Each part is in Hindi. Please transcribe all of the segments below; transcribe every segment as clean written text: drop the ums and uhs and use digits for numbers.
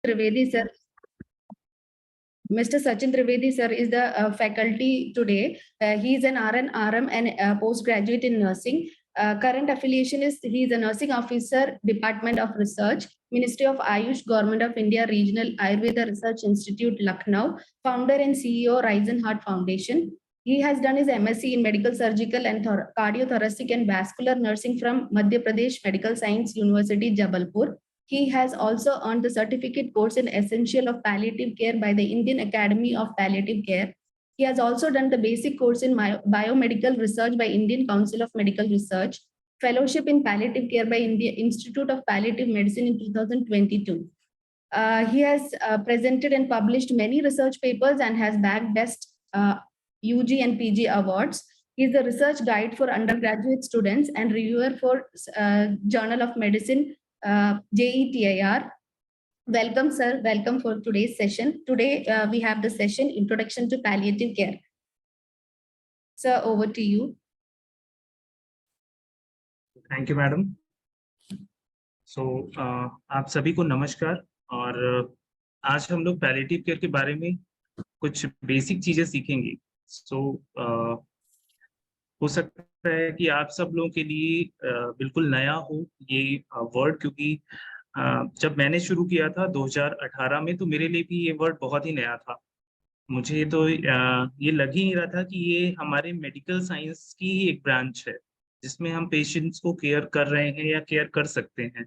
Trivedi sir. Mr. Sachin Trivedi sir is the faculty today. He is an RN, RM and postgraduate in nursing. Current affiliation is he is a nursing officer, Department of Research, Ministry of Ayush, Government of India, Regional Ayurveda Research Institute, Lucknow, founder and CEO, Rising Heart Foundation. He has done his MSc in Medical Surgical and Cardiothoracic and Vascular Nursing from Madhya Pradesh Medical Science University, Jabalpur. He has also earned the certificate course in Essential of Palliative Care by the Indian Academy of Palliative Care. He has also done the basic course in Biomedical Research by Indian Council of Medical Research, Fellowship in Palliative Care by India Institute of Palliative Medicine in 2022. He has presented and published many research papers and has bagged best UG and PG awards. He is a research guide for undergraduate students and reviewer for Journal of Medicine, JETIR. Welcome, sir. Welcome for today's session. Today, we have the session Introduction to Palliative Care. Sir, over to you. Thank you, madam. So, आप सभी को नमस्कार और आज हम लोग पैलिएटिव केयर के बारे में कुछ बेसिक चीजें सीखेंगे. हो सकता है कि आप सब लोगों के लिए बिल्कुल नया हो ये वर्ड, क्योंकि जब मैंने शुरू किया था 2018 में तो मेरे लिए भी ये वर्ड बहुत ही नया था. मुझे तो ये लग ही नहीं रहा था कि ये हमारे मेडिकल साइंस की ही एक ब्रांच है जिसमें हम पेशेंट्स को केयर कर रहे हैं या केयर कर सकते हैं.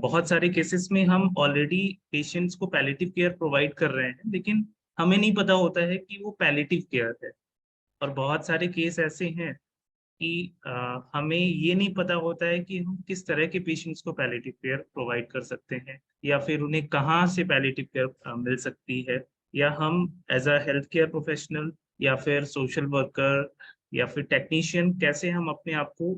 बहुत सारे केसेस में हम ऑलरेडी पेशेंट्स को पैलिएटिव केयर प्रोवाइड कर रहे हैं, लेकिन हमें नहीं पता होता है कि वो पैलिएटिव केयर है. और बहुत सारे केस ऐसे हैं कि हमें ये नहीं पता होता है कि हम किस तरह के पेशेंट्स को पैलिएटिव केयर प्रोवाइड कर सकते हैं या फिर उन्हें कहाँ से पैलिएटिव केयर मिल सकती है, या हम as a health care professional या फिर सोशल वर्कर या फिर टेक्नीशियन कैसे हम अपने आप को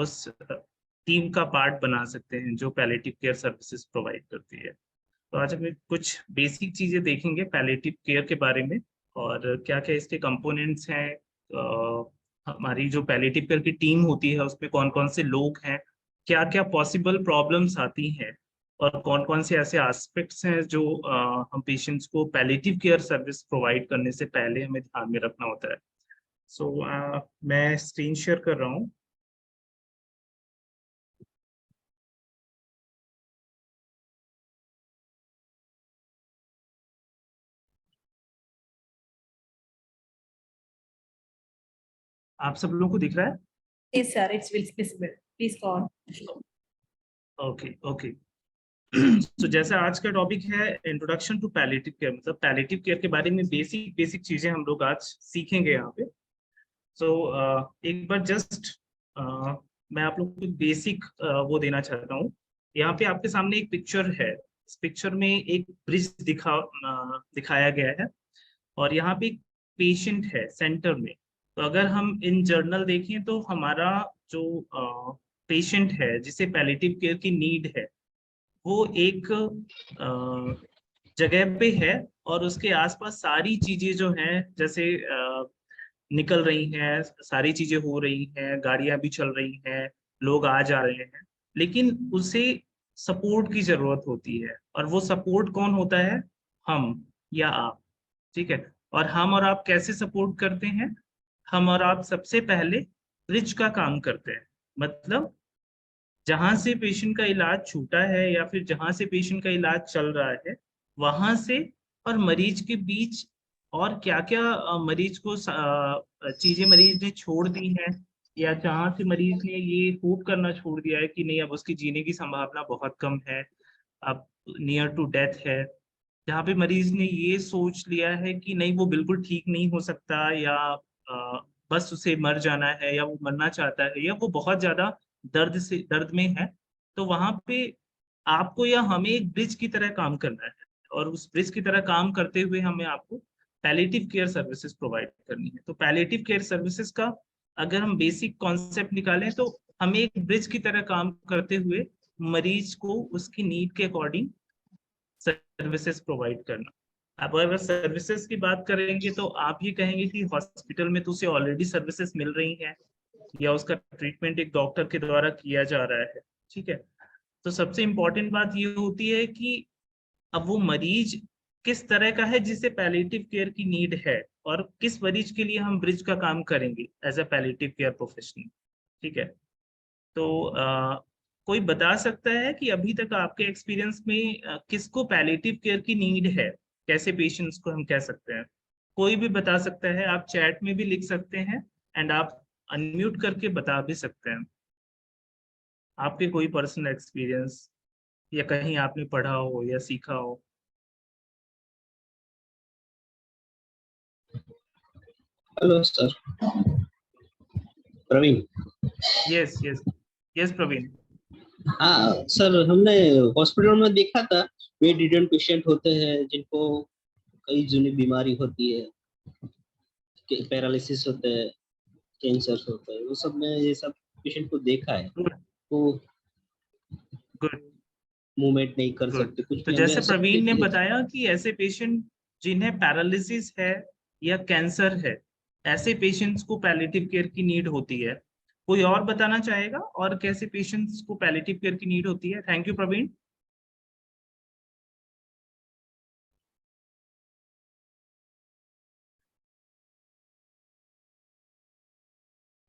उस टीम का पार्ट बना सकते हैं जो पैलिएटिव केयर सर्विसेज प्रोवाइड करती है. तो आज हम कुछ बेसिक चीजें देखेंगे पैलिएटिव केयर के बारे में और क्या क्या इसके कंपोनेंट्स हैं, हमारी जो पैलिएटिव केयर की टीम होती है उसमें कौन कौन से लोग हैं, क्या क्या पॉसिबल प्रॉब्लम्स आती हैं और कौन कौन से ऐसे एस्पेक्ट्स हैं जो हम पेशेंट्स को पैलिएटिव केयर सर्विस प्रोवाइड करने से पहले हमें ध्यान में रखना होता है. मैं स्क्रीन शेयर कर रहा हूँ. आप सब लोगों को दिख रहा है? Yes, sir. It's visible. Please go on. Okay. तो जैसे आज का टॉपिक है इंट्रोडक्शन टू पैलिएटिव केयर, मतलब पैलिएटिव केयर के बारे में बेसिक चीजें हम लोग आज सीखेंगे यहाँ पे. एक बार जस्ट मैं आप लोग को बेसिक वो देना चाहता हूँ. यहाँ पे आपके सामने एक पिक्चर है. इस पिक्चर में एक ब्रिज दिखाया गया है और यहाँ पे एक पेशेंट है सेंटर में. तो अगर हम इन जर्नल देखें तो हमारा जो पेशेंट है जिसे पैलिएटिव केयर की नीड है वो एक जगह पे है और उसके आसपास सारी चीजें जो हैं जैसे निकल रही हैं, सारी चीजें हो रही हैं, गाड़ियां भी चल रही हैं, लोग आ जा रहे हैं, लेकिन उसे सपोर्ट की जरूरत होती है. और वो सपोर्ट कौन होता है? हम या आप. ठीक है. और हम और आप कैसे सपोर्ट करते हैं? हम और आप सबसे पहले ब्रिज का काम करते हैं. मतलब जहां से पेशेंट का इलाज छूटा है या फिर जहां से पेशेंट का इलाज चल रहा है वहां से और मरीज के बीच और क्या क्या मरीज को चीजें मरीज ने छोड़ दी हैं या जहां से मरीज ने ये होप करना छोड़ दिया है कि नहीं अब उसकी जीने की संभावना बहुत कम है, अब नियर टू डेथ है, जहाँ पे मरीज ने ये सोच लिया है कि नहीं वो बिल्कुल ठीक नहीं हो सकता या बस उसे मर जाना है या वो मरना चाहता है या वो बहुत ज्यादा दर्द में है. तो वहां पे आपको या हमें एक ब्रिज की तरह काम करना है और उस ब्रिज की तरह काम करते हुए हमें आपको पैलिएटिव केयर सर्विसेज प्रोवाइड करनी है. तो पैलिएटिव केयर सर्विसेज का अगर हम बेसिक कॉन्सेप्ट निकालें तो हमें एक ब्रिज की तरह काम करते हुए मरीज को उसकी नीड के अकॉर्डिंग सर्विसेज प्रोवाइड करना. अब अगर सर्विसेज की बात करेंगे तो आप ये कहेंगे कि हॉस्पिटल में तो उसे ऑलरेडी सर्विसेज मिल रही हैं या उसका ट्रीटमेंट एक डॉक्टर के द्वारा किया जा रहा है. ठीक है. तो सबसे इम्पोर्टेंट बात ये होती है कि अब वो मरीज किस तरह का है जिसे पैलिएटिव केयर की नीड है, और किस मरीज के लिए हम ब्रिज का काम करेंगे as a palliative care professional. ठीक है, तो कोई बता सकता है कि अभी तक आपके एक्सपीरियंस में किसको पैलिएटिव केयर की नीड है, कैसे पेशेंट्स को हम कह सकते हैं? कोई भी बता सकता है, आप चैट में भी लिख सकते हैं एंड आप अनम्यूट करके बता भी सकते हैं आपके कोई पर्सनल एक्सपीरियंस, या कहीं आपने पढ़ा हो या सीखा हो। Hello sir, Praveen. Yes yes yes Praveen. हाँ सर, हमने हॉस्पिटल में देखा था बेड रिडन पेशेंट होते हैं जिनको कई जूनी बीमारी होती है, पैरालिसिस होते हैं, कैंसर होता है, वो सब में ये सब पेशेंट को देखा है। गुड वो गुड मूवमेंट नहीं कर गुड। सकते, कुछ तो भी, हमने जैसे सब प्रवीण ने देखे। बताया कि ऐसे पेशेंट जिन्हें पैरालिसिस है या कैंसर है, ऐसे पेशेंट्स को पैलिएटिव केयर की नीड होती है। कोई और बताना चाहेगा और कैसे पेशेंट्स को पैलिएटिव केयर की नीड होती है? Thank you Praveen.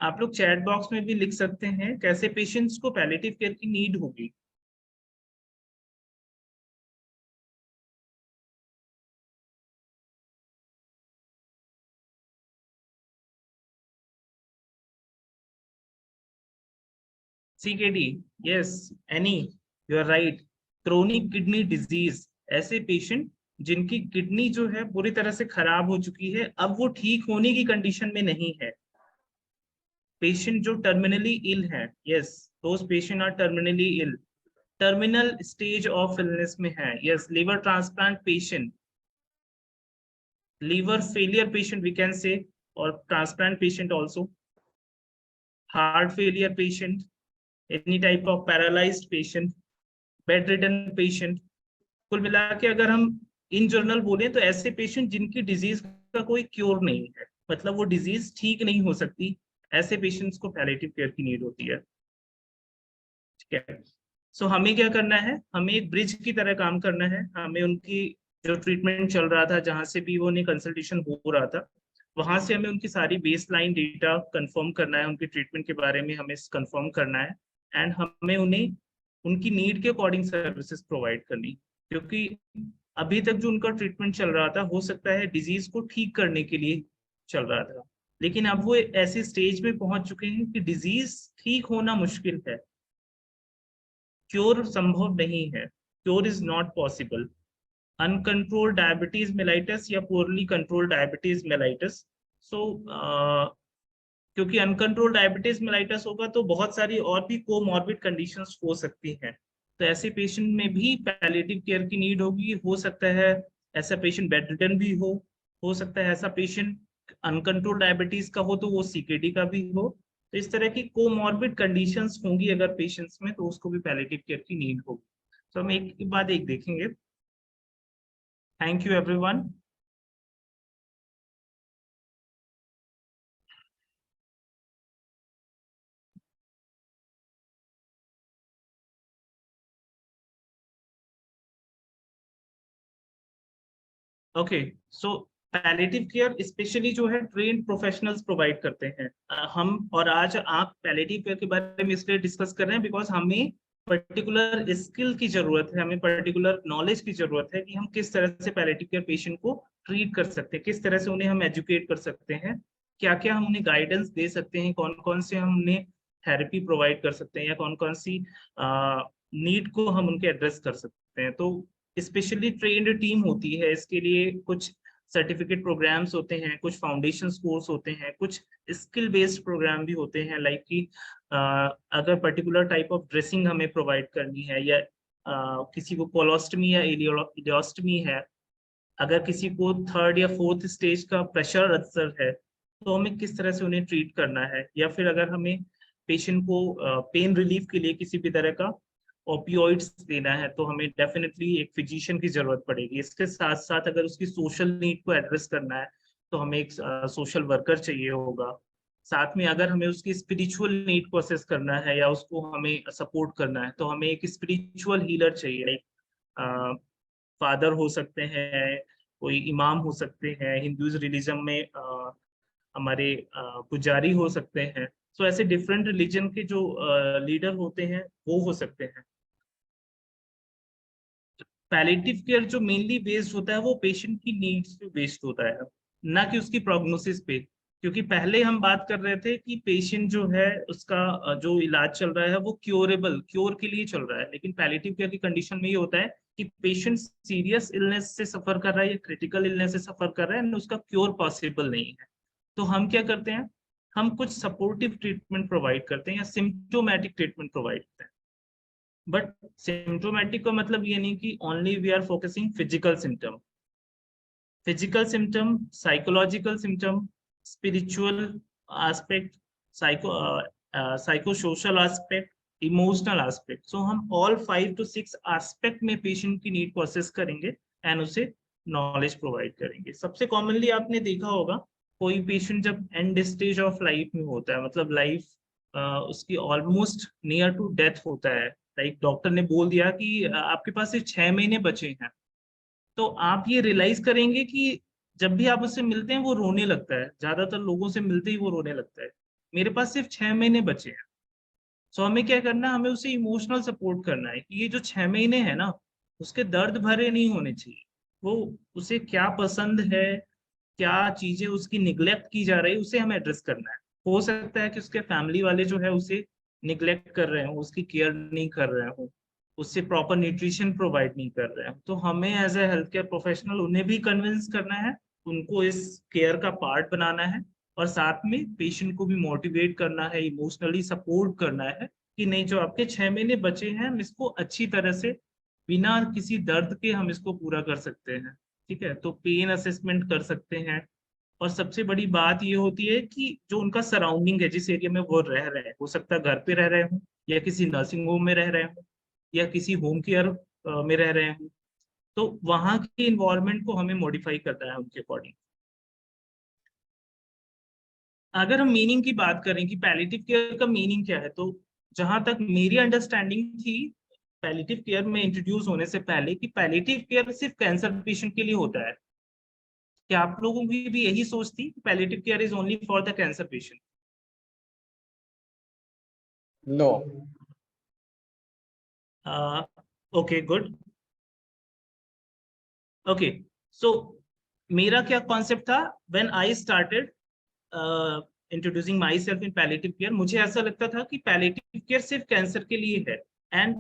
आप लोग चैट बॉक्स में भी लिख सकते हैं कैसे पेशेंट्स को पैलिएटिव केयर की नीड होगी। CKD, yes, any, you are right. Chronic kidney disease, ऐसे पेशेंट जिनकी किडनी जो है पूरी तरह से खराब हो चुकी है, अब वो ठीक होने की कंडीशन में नहीं है। पेशेंट जो टर्मिनली इल है, yes, those patient are terminally ill, terminal stage of illness में है। Yes, liver transplant patient, liver failure patient we can say, और transplant patient also, heart failure patient, any type of paralysed patient, bedridden patient. कुल मिला के अगर हम इन जनरल बोले तो ऐसे पेशेंट जिनकी डिजीज का कोई क्योर नहीं है, मतलब वो डिजीज ठीक नहीं हो सकती, ऐसे पेशेंट्स को पैलिएटिव केयर की नीड होती है। ठीक है, सो हमें क्या करना है, हमें एक ब्रिज की तरह काम करना है। हमें उनकी जो ट्रीटमेंट चल रहा था, जहां से भी वो उन्हें कंसल्टेशन हो रहा था, वहां से हमें उनकी सारी बेस लाइन डेटा कंफर्म करना है, उनकी ट्रीटमेंट के बारे में हमें कंफर्म करना है, एंड हमें उन्हें उनकी नीड के अकॉर्डिंग सर्विसेज प्रोवाइड करनी। क्योंकि अभी तक जो उनका ट्रीटमेंट चल रहा था, हो सकता है डिजीज को ठीक करने के लिए चल रहा था, लेकिन अब वो ऐसे स्टेज में पहुंच चुके हैं कि डिजीज ठीक होना मुश्किल है, क्योर संभव नहीं है, cure is not possible. Uncontrolled diabetes mellitus या पोरली कंट्रोल्ड डायबिटीज मेलाइटस। सो क्योंकि अनकंट्रोल्ड डायबिटीज मेलाइटस होगा तो बहुत सारी और भी कोमॉर्बिड कंडीशंस हो सकती हैं, तो ऐसे पेशेंट में भी पैलिएटिव केयर की नीड होगी। हो सकता है ऐसा पेशेंट बेड रिडन भी हो सकता है ऐसा पेशेंट अनकंट्रोल्ड डायबिटीज का हो तो वो CKD का भी हो। तो इस तरह की कोमॉर्बिड कंडीशंस होंगी अगर पेशेंट्स में, तो उसको भी पैलिएटिव केयर की नीड होगी। तो हम एक के बाद एक देखेंगे। Thank you everyone. Okay, so palliative care specially जो है ट्रेन्ड प्रोफेशनल्स प्रोवाइड करते हैं। हम और आज आप पैलिएटिव केयर के बारे में इसलिए डिस्कस कर रहे हैं बिकॉज हमें पर्टिकुलर स्किल की जरूरत है, हमें पर्टिकुलर नॉलेज की जरूरत है कि हम किस तरह से पैलिएटिव केयर पेशेंट को ट्रीट कर सकते हैं, किस तरह से उन्हें हम एजुकेट कर सकते हैं, क्या क्या हम उन्हें गाइडेंस दे सकते हैं, कौन कौन से हम उन्हें थेरेपी प्रोवाइड कर सकते हैं, या कौन कौन सी नीड को हम उनके एड्रेस कर सकते हैं। तो स्पेशली ट्रेन्ड टीम होती है इसके लिए, कुछ सर्टिफिकेट प्रोग्राम्स होते हैं, कुछ फाउंडेशन कोर्स होते हैं, कुछ स्किल बेस्ड प्रोग्राम भी होते हैं, लाइक कि अगर पर्टिकुलर टाइप ऑफ ड्रेसिंग हमें प्रोवाइड करनी है, या किसी को कोलोस्टमी या इलियोस्टमी है, अगर किसी को 3rd या 4th स्टेज का प्रेशर अल्सर है, तो हमें किस तरह से उन्हें ट्रीट करना है, या फिर अगर हमें पेशेंट को पेन रिलीफ के लिए किसी भी तरह का ओपियोइड्स देना है, तो हमें डेफिनेटली एक फिजिशियन की जरूरत पड़ेगी। इसके साथ साथ अगर उसकी सोशल नीड को एड्रेस करना है तो हमें एक सोशल वर्कर चाहिए होगा। साथ में अगर हमें उसकी स्पिरिचुअल नीड को असेस करना है या उसको हमें सपोर्ट करना है, तो हमें एक स्पिरिचुअल हीलर चाहिए। लाइक फादर हो सकते हैं, कोई इमाम हो सकते हैं, हिंदूज रिलीजन में हमारे पुजारी हो सकते हैं। सो ऐसे डिफरेंट रिलीजन के जो लीडर होते हैं वो हो सकते हैं। पैलिएटिव केयर जो मेनली बेस्ड होता है वो पेशेंट की नीड्स पे बेस्ड होता है, ना कि उसकी प्रोग्नोसिस पे। क्योंकि पहले हम बात कर रहे थे कि पेशेंट जो है उसका जो इलाज चल रहा है वो क्योर के लिए चल रहा है, लेकिन पैलिएटिव केयर की कंडीशन में ये होता है कि पेशेंट सीरियस इलनेस से सफर कर रहा है या क्रिटिकल इलनेस से सफर कर रहा है, उसका क्योर पॉसिबल नहीं है। तो हम क्या करते हैं, हम कुछ सपोर्टिव ट्रीटमेंट प्रोवाइड करते हैं या सिम्प्टोमेटिक ट्रीटमेंट प्रोवाइड करते हैं। बट सिम्प्टोमेटिक का मतलब ये नहीं कि only we are focusing physical symptom, psychological symptom, spiritual aspect, psycho social aspect, emotional aspect. So हम ऑल 5 to 6 एस्पेक्ट में पेशेंट की नीड को असेस करेंगे एंड उसे नॉलेज प्रोवाइड करेंगे। सबसे कॉमनली आपने देखा होगा कोई पेशेंट जब एंड स्टेज ऑफ लाइफ में होता है, मतलब लाइफ उसकी ऑलमोस्ट नियर टू डेथ होता है, लाइक डॉक्टर ने बोल दिया कि आपके पास सिर्फ 6 महीने बचे हैं, तो आप ये रियलाइज करेंगे कि जब भी आप उससे मिलते हैं वो रोने लगता है। ज्यादातर लोगों से मिलते ही वो रोने लगता है, मेरे पास सिर्फ 6 महीने बचे हैं। सो हमें क्या करना है, हमें उसे इमोशनल सपोर्ट करना है कि ये जो 6 महीने है ना, उसके दर्द भरे नहीं होने चाहिए। वो उसे क्या पसंद है, क्या चीजें उसकी निग्लेक्ट की जा रही है, उसे हमें एड्रेस करना है। हो सकता है कि उसके फैमिली वाले जो है उसे निग्लेक्ट कर रहे हो, उसकी केयर नहीं कर रहे हो, उससे प्रॉपर न्यूट्रिशन प्रोवाइड नहीं कर रहे हैं, तो हमें as a health care professional उन्हें भी कन्विंस करना है, उनको इस केयर का पार्ट बनाना है, और साथ में पेशेंट को भी मोटिवेट करना है, इमोशनली सपोर्ट करना है कि नहीं, जो आपके 6 महीने बचे हैं हम इसको अच्छी तरह से बिना किसी दर्द के हम इसको पूरा कर सकते हैं। ठीक है, तो पेन असेसमेंट कर सकते हैं। और सबसे बड़ी बात ये होती है कि जो उनका सराउंडिंग है, जिस एरिया में वो रह रहे हैं, हो सकता है घर पे रह रहे हो या किसी नर्सिंग होम में रह रहे हो या किसी होम केयर में रह रहे हो, तो वहां के इन्वायरमेंट को हमें मॉडिफाई करना है उनके अकॉर्डिंग। अगर हम मीनिंग की बात करें कि पैलिएटिव केयर का मीनिंग क्या है, तो जहां तक मेरी अंडरस्टैंडिंग थी पैलिएटिव केयर में इंट्रोड्यूस होने से पहले, कि पैलिएटिव केयर सिर्फ कैंसर पेशेंट के लिए होता है। क्या आप लोगों की भी यही सोच थी कि palliative care is only for the cancer patient? No. Okay, good. Okay, so मेरा क्या कॉन्सेप्ट था when I started introducing myself in palliative care, मुझे ऐसा लगता था कि पैलिएटिव केयर सिर्फ कैंसर के लिए है। एंड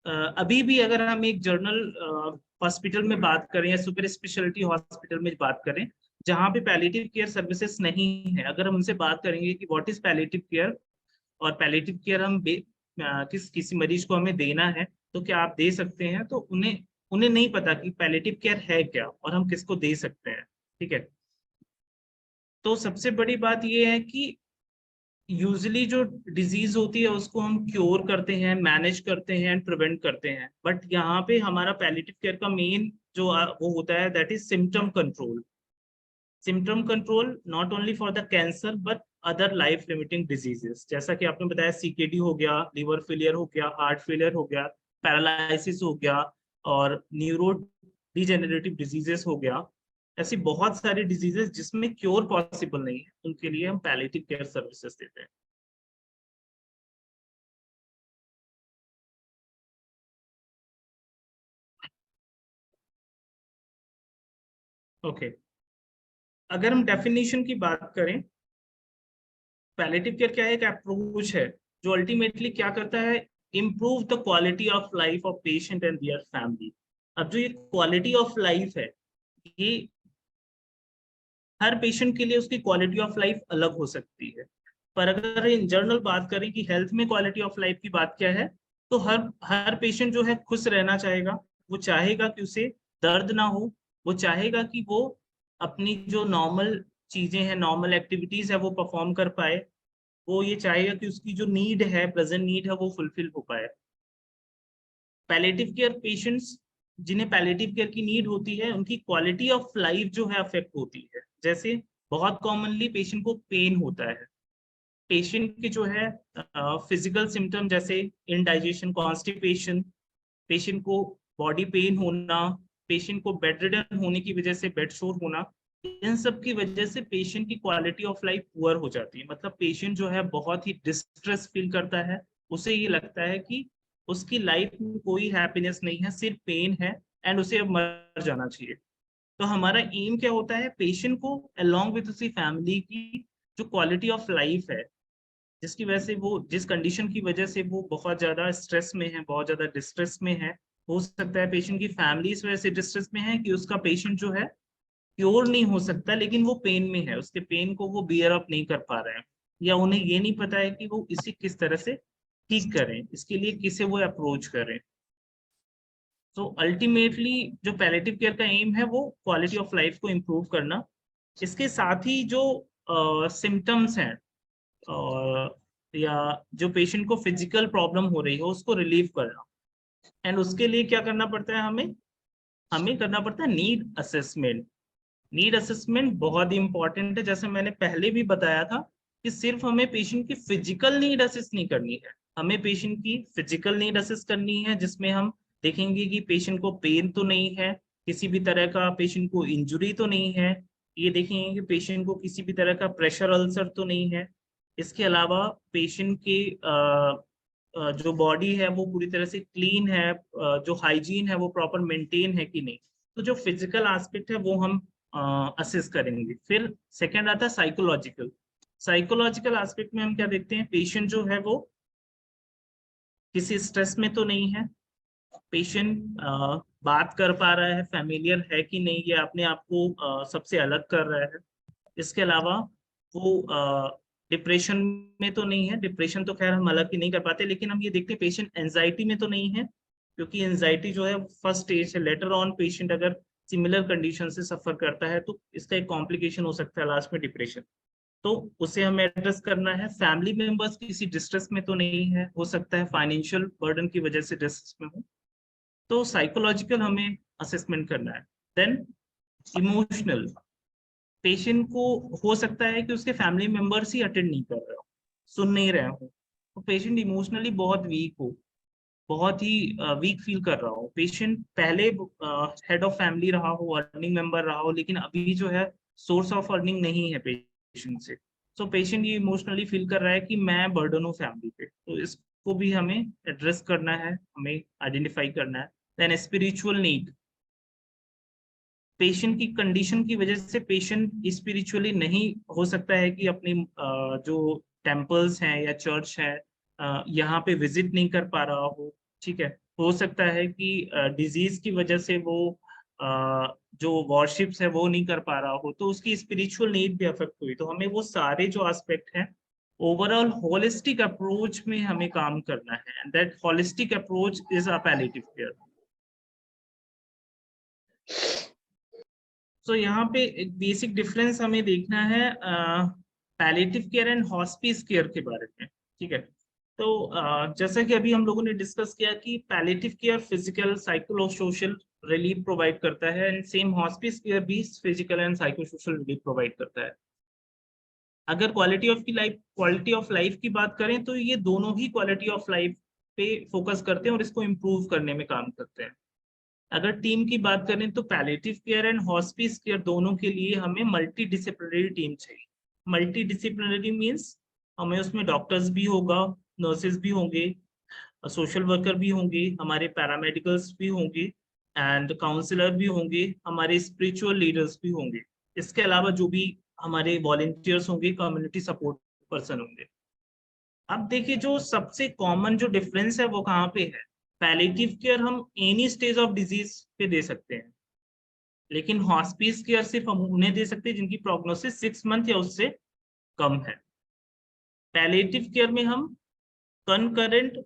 अभी भी अगर हम एक जर्नल हॉस्पिटल में बात करें या सुपर स्पेशलिटी हॉस्पिटल में बात करें जहाँ पे पैलिएटिव केयर सर्विसेज नहीं है, अगर हम उनसे बात करेंगे कि व्हाट इज पैलिएटिव केयर और पैलिएटिव केयर हम किसी मरीज को हमें देना है तो क्या आप दे सकते हैं, तो उन्हें नहीं पता कि पैलिएटिव केयर है क्या और हम किसको दे सकते हैं। ठीक है, तो सबसे बड़ी बात यह है कि यूजुअली जो डिजीज होती है उसको हम क्योर करते हैं, मैनेज करते हैं एंड प्रिवेंट करते हैं, बट यहाँ पे हमारा पैलिएटिव केयर का मेन जो वो होता है that is symptom control. Symptom control not only for the cancer but other life limiting diseases, जैसा कि आपने बताया सीकेडी हो गया, लिवर फेलियर हो गया, हार्ट फेलियर हो गया, पैरालिसिस हो गया और न्यूरो डिजेनरेटिव डिजीजेस हो गया। ऐसी बहुत सारी डिजीजेस जिसमें क्योर पॉसिबल नहीं है, उनके लिए हम पैलिएटिव केयर सर्विसेज देते हैं। ओके, अगर हम डेफिनेशन की बात करें, पैलिएटिव केयर क्या है, एक अप्रोच है जो अल्टीमेटली क्या करता है, improve the quality of life of patient and their family. अब जो ये क्वालिटी ऑफ लाइफ है, ये हर पेशेंट के लिए उसकी क्वालिटी ऑफ लाइफ अलग हो सकती है, पर अगर इन जनरल बात करें कि हेल्थ में क्वालिटी ऑफ लाइफ की बात क्या है, तो हर पेशेंट जो है खुश रहना चाहेगा, वो चाहेगा कि उसे दर्द ना हो, वो चाहेगा कि वो अपनी जो नॉर्मल चीजें हैं, नॉर्मल एक्टिविटीज है वो परफॉर्म कर पाए, वो ये चाहेगा कि उसकी जो नीड है, प्रेजेंट नीड है, वो फुलफिल हो पाए। पैलिएटिव केयर पेशेंट्स जिन्हें पैलिएटिव केयर की नीड होती है, उनकी क्वालिटी ऑफ लाइफ जो है अफेक्ट होती है। जैसे बहुत कॉमनली पेशेंट को पेन होता है, पेशेंट के जो है फिजिकल सिम्टम जैसे इनडाइजेशन, कॉन्स्टिपेशन, पेशेंट को बॉडी पेन होना, पेशेंट को बेड रिडन होने की वजह से बेड शोर होना, इन सब की वजह से पेशेंट की क्वालिटी ऑफ लाइफ पुअर हो जाती है। मतलब पेशेंट जो है बहुत ही डिस्ट्रेस फील करता है, उसे ये लगता है कि उसकी लाइफ में कोई हैप्पीनेस नहीं है, सिर्फ पेन है एंड उसे अब मर जाना चाहिए। तो हमारा एम क्या होता है, पेशेंट को अलोंग विद उसकी फैमिली की जो क्वालिटी ऑफ लाइफ है, जिसकी वजह से वो, जिस कंडीशन की वजह से वो बहुत ज्यादा स्ट्रेस में है, बहुत ज्यादा डिस्ट्रेस में है, हो सकता है पेशेंट की फैमिली इस वजह से डिस्ट्रेस में है कि उसका पेशेंट जो है क्योर नहीं हो सकता, लेकिन वो पेन में है, उसके पेन को वो बियर अप नहीं कर पा रहे हैं, या उन्हें ये नहीं पता है कि वो इसे किस तरह से ठीक करें, इसके लिए किसे वो अप्रोच करें। तो अल्टीमेटली जो पैलेटिव केयर का एम है वो क्वालिटी ऑफ लाइफ को इम्प्रूव करना, इसके साथ ही जो सिम्टम्स हैं या जो पेशेंट को फिजिकल प्रॉब्लम हो रही हो उसको रिलीव करना। एंड उसके लिए क्या करना पड़ता है, हमें करना पड़ता है नीड असेसमेंट। नीड असेसमेंट बहुत ही इंपॉर्टेंट है। जैसे मैंने पहले भी बताया था कि सिर्फ हमें पेशेंट की फिजिकल नीड असेस नहीं करनी है, हमें पेशेंट की फिजिकल नीड असेस करनी है, जिसमें हम देखेंगे कि पेशेंट को पेन तो नहीं है, किसी भी तरह का पेशेंट को इंजुरी तो नहीं है, ये देखेंगे कि पेशेंट को किसी भी तरह का प्रेशर अल्सर तो नहीं है। इसके अलावा पेशेंट के जो बॉडी है वो पूरी तरह से क्लीन है, जो हाइजीन है वो प्रॉपर मेंटेन है कि नहीं। तो जो फिजिकल एस्पेक्ट है वो हम असेस करेंगे। फिर सेकंड आता है साइकोलॉजिकल। साइकोलॉजिकल एस्पेक्ट में हम क्या देखते हैं, पेशेंट जो है वो किसी स्ट्रेस में तो नहीं है, पेशेंट बात कर पा रहा है, फैमिलियर है कि नहीं, ये अपने आप को सबसे अलग कर रहा है। इसके अलावा वो डिप्रेशन में तो नहीं है, डिप्रेशन तो खैर हम अलग ही नहीं कर पाते, लेकिन हम ये देखते हैं पेशेंट एंजाइटी में तो नहीं है, क्योंकि एंजाइटी जो है फर्स्ट स्टेज है। लेटर ऑन पेशेंट अगर सिमिलर कंडीशन से सफर करता है तो इसका एक कॉम्प्लिकेशन हो सकता है लास्ट में डिप्रेशन, तो उसे हमें एड्रेस करना है। फैमिली मेंबर्स किसी डिस्ट्रेस में तो नहीं है, हो सकता है फाइनेंशियल बर्डन की वजह से डिस्ट्रेस में हो, तो साइकोलॉजिकल हमें असेसमेंट करना है। देन इमोशनल, पेशेंट को हो सकता है कि उसके फैमिली मेंबर्स ही अटेंड नहीं कर रहे हो, सुन नहीं रहे हो, तो पेशेंट इमोशनली बहुत वीक हो, बहुत ही वीक फील कर रहा हो। पेशेंट पहले हेड ऑफ फैमिली रहा हो, अर्निंग मेंबर रहा हो, लेकिन अभी जो है सोर्स ऑफ अर्निंग नहीं है पेशेंट से, तो पेशेंट ये इमोशनली फील कर रहा है कि मैं बर्डन हूँ फैमिली पे, तो इसको भी हमें एड्रेस करना है, हमें आइडेंटिफाई करना है। देन स्पिरिचुअल नीड, पेशेंट की कंडीशन की वजह से पेशेंट स्पिरिचुअली नहीं हो सकता है कि अपनी जो टेम्पल्स हैं या चर्च है यहाँ पे विजिट नहीं कर पा रहा हो, ठीक है। हो सकता है कि डिजीज की वजह से वो जो वॉरशिप्स है वो नहीं कर पा रहा हो, तो उसकी स्पिरिचुअल नीड भी अफेक्ट हुई। तो हमें वो सारे जो एस्पेक्ट हैं ओवरऑल होलिस्टिक अप्रोच में हमें काम करना है, and that holistic approach is a palliative care. तो यहाँ पे एक बेसिक डिफरेंस हमें देखना है palliative care and hospice care के बारे में, ठीक है। तो जैसा कि अभी हम लोगों ने डिस्कस किया कि palliative care physical psycho social relief provide करता है, एंड सेम हॉस्पिस केयर भी physical and psycho social relief provide करता है। अगर क्वालिटी ऑफ लाइफ की बात करें तो ये दोनों ही क्वालिटी ऑफ लाइफ पे फोकस करते हैं और इसको इम्प्रूव करने में काम करते हैं। अगर टीम की बात करें तो palliative care and hospice care दोनों के लिए हमें मल्टी डिसिप्लिनरी टीम चाहिए। मल्टी डिसिप्लिनरी मीन्स हमें उसमें डॉक्टर्स भी होगा, नर्सेज भी होंगे, सोशल वर्कर भी होंगे, हमारे पैरामेडिकल्स भी होंगे, एंड काउंसलर भी होंगे, हमारे स्पिरिचुअल लीडर्स भी होंगे। इसके अलावा जो भी हमारे वॉलंटियर्स होंगे, कम्युनिटी सपोर्ट पर्सन होंगे। अब देखिए जो सबसे कॉमन जो डिफरेंस है वो कहाँ पे है, पैलिएटिव केयर हम एनी स्टेज ऑफ डिजीज पे दे सकते हैं, लेकिन हॉस्पिस केयर सिर्फ हम उन्हें दे सकते हैं जिनकी प्रोग्नोसिस 6 मंथ या उससे कम है। पैलिएटिव केयर में हम कंकरेंट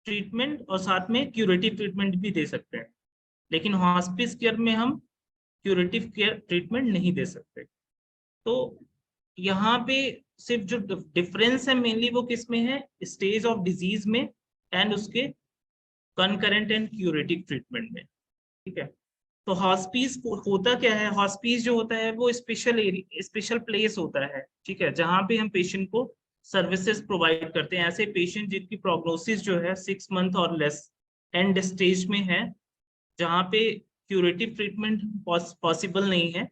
ट्रीटमेंट और साथ में क्यूरेटिव ट्रीटमेंट भी दे सकते हैं, लेकिन हॉस्पिस केयर में हम क्यूरेटिव केयर ट्रीटमेंट नहीं दे सकते। तो यहाँ पे सिर्फ जो डिफरेंस है मेनली वो किस में है, स्टेज ऑफ डिजीज में एंड उसके कंकरेंट एंड क्यूरेटिव ट्रीटमेंट में, ठीक है। तो हॉस्पिस होता क्या है, हॉस्पिस जो होता है वो स्पेशल प्लेस होता है, ठीक है, जहाँ पे हम पेशेंट को सर्विसेज प्रोवाइड करते हैं ऐसे पेशेंट जिनकी प्रोग्नोसिस जो है 6 मंथ और लेस एंड स्टेज में है, जहाँ पे क्यूरेटिव ट्रीटमेंट पॉसिबल नहीं है।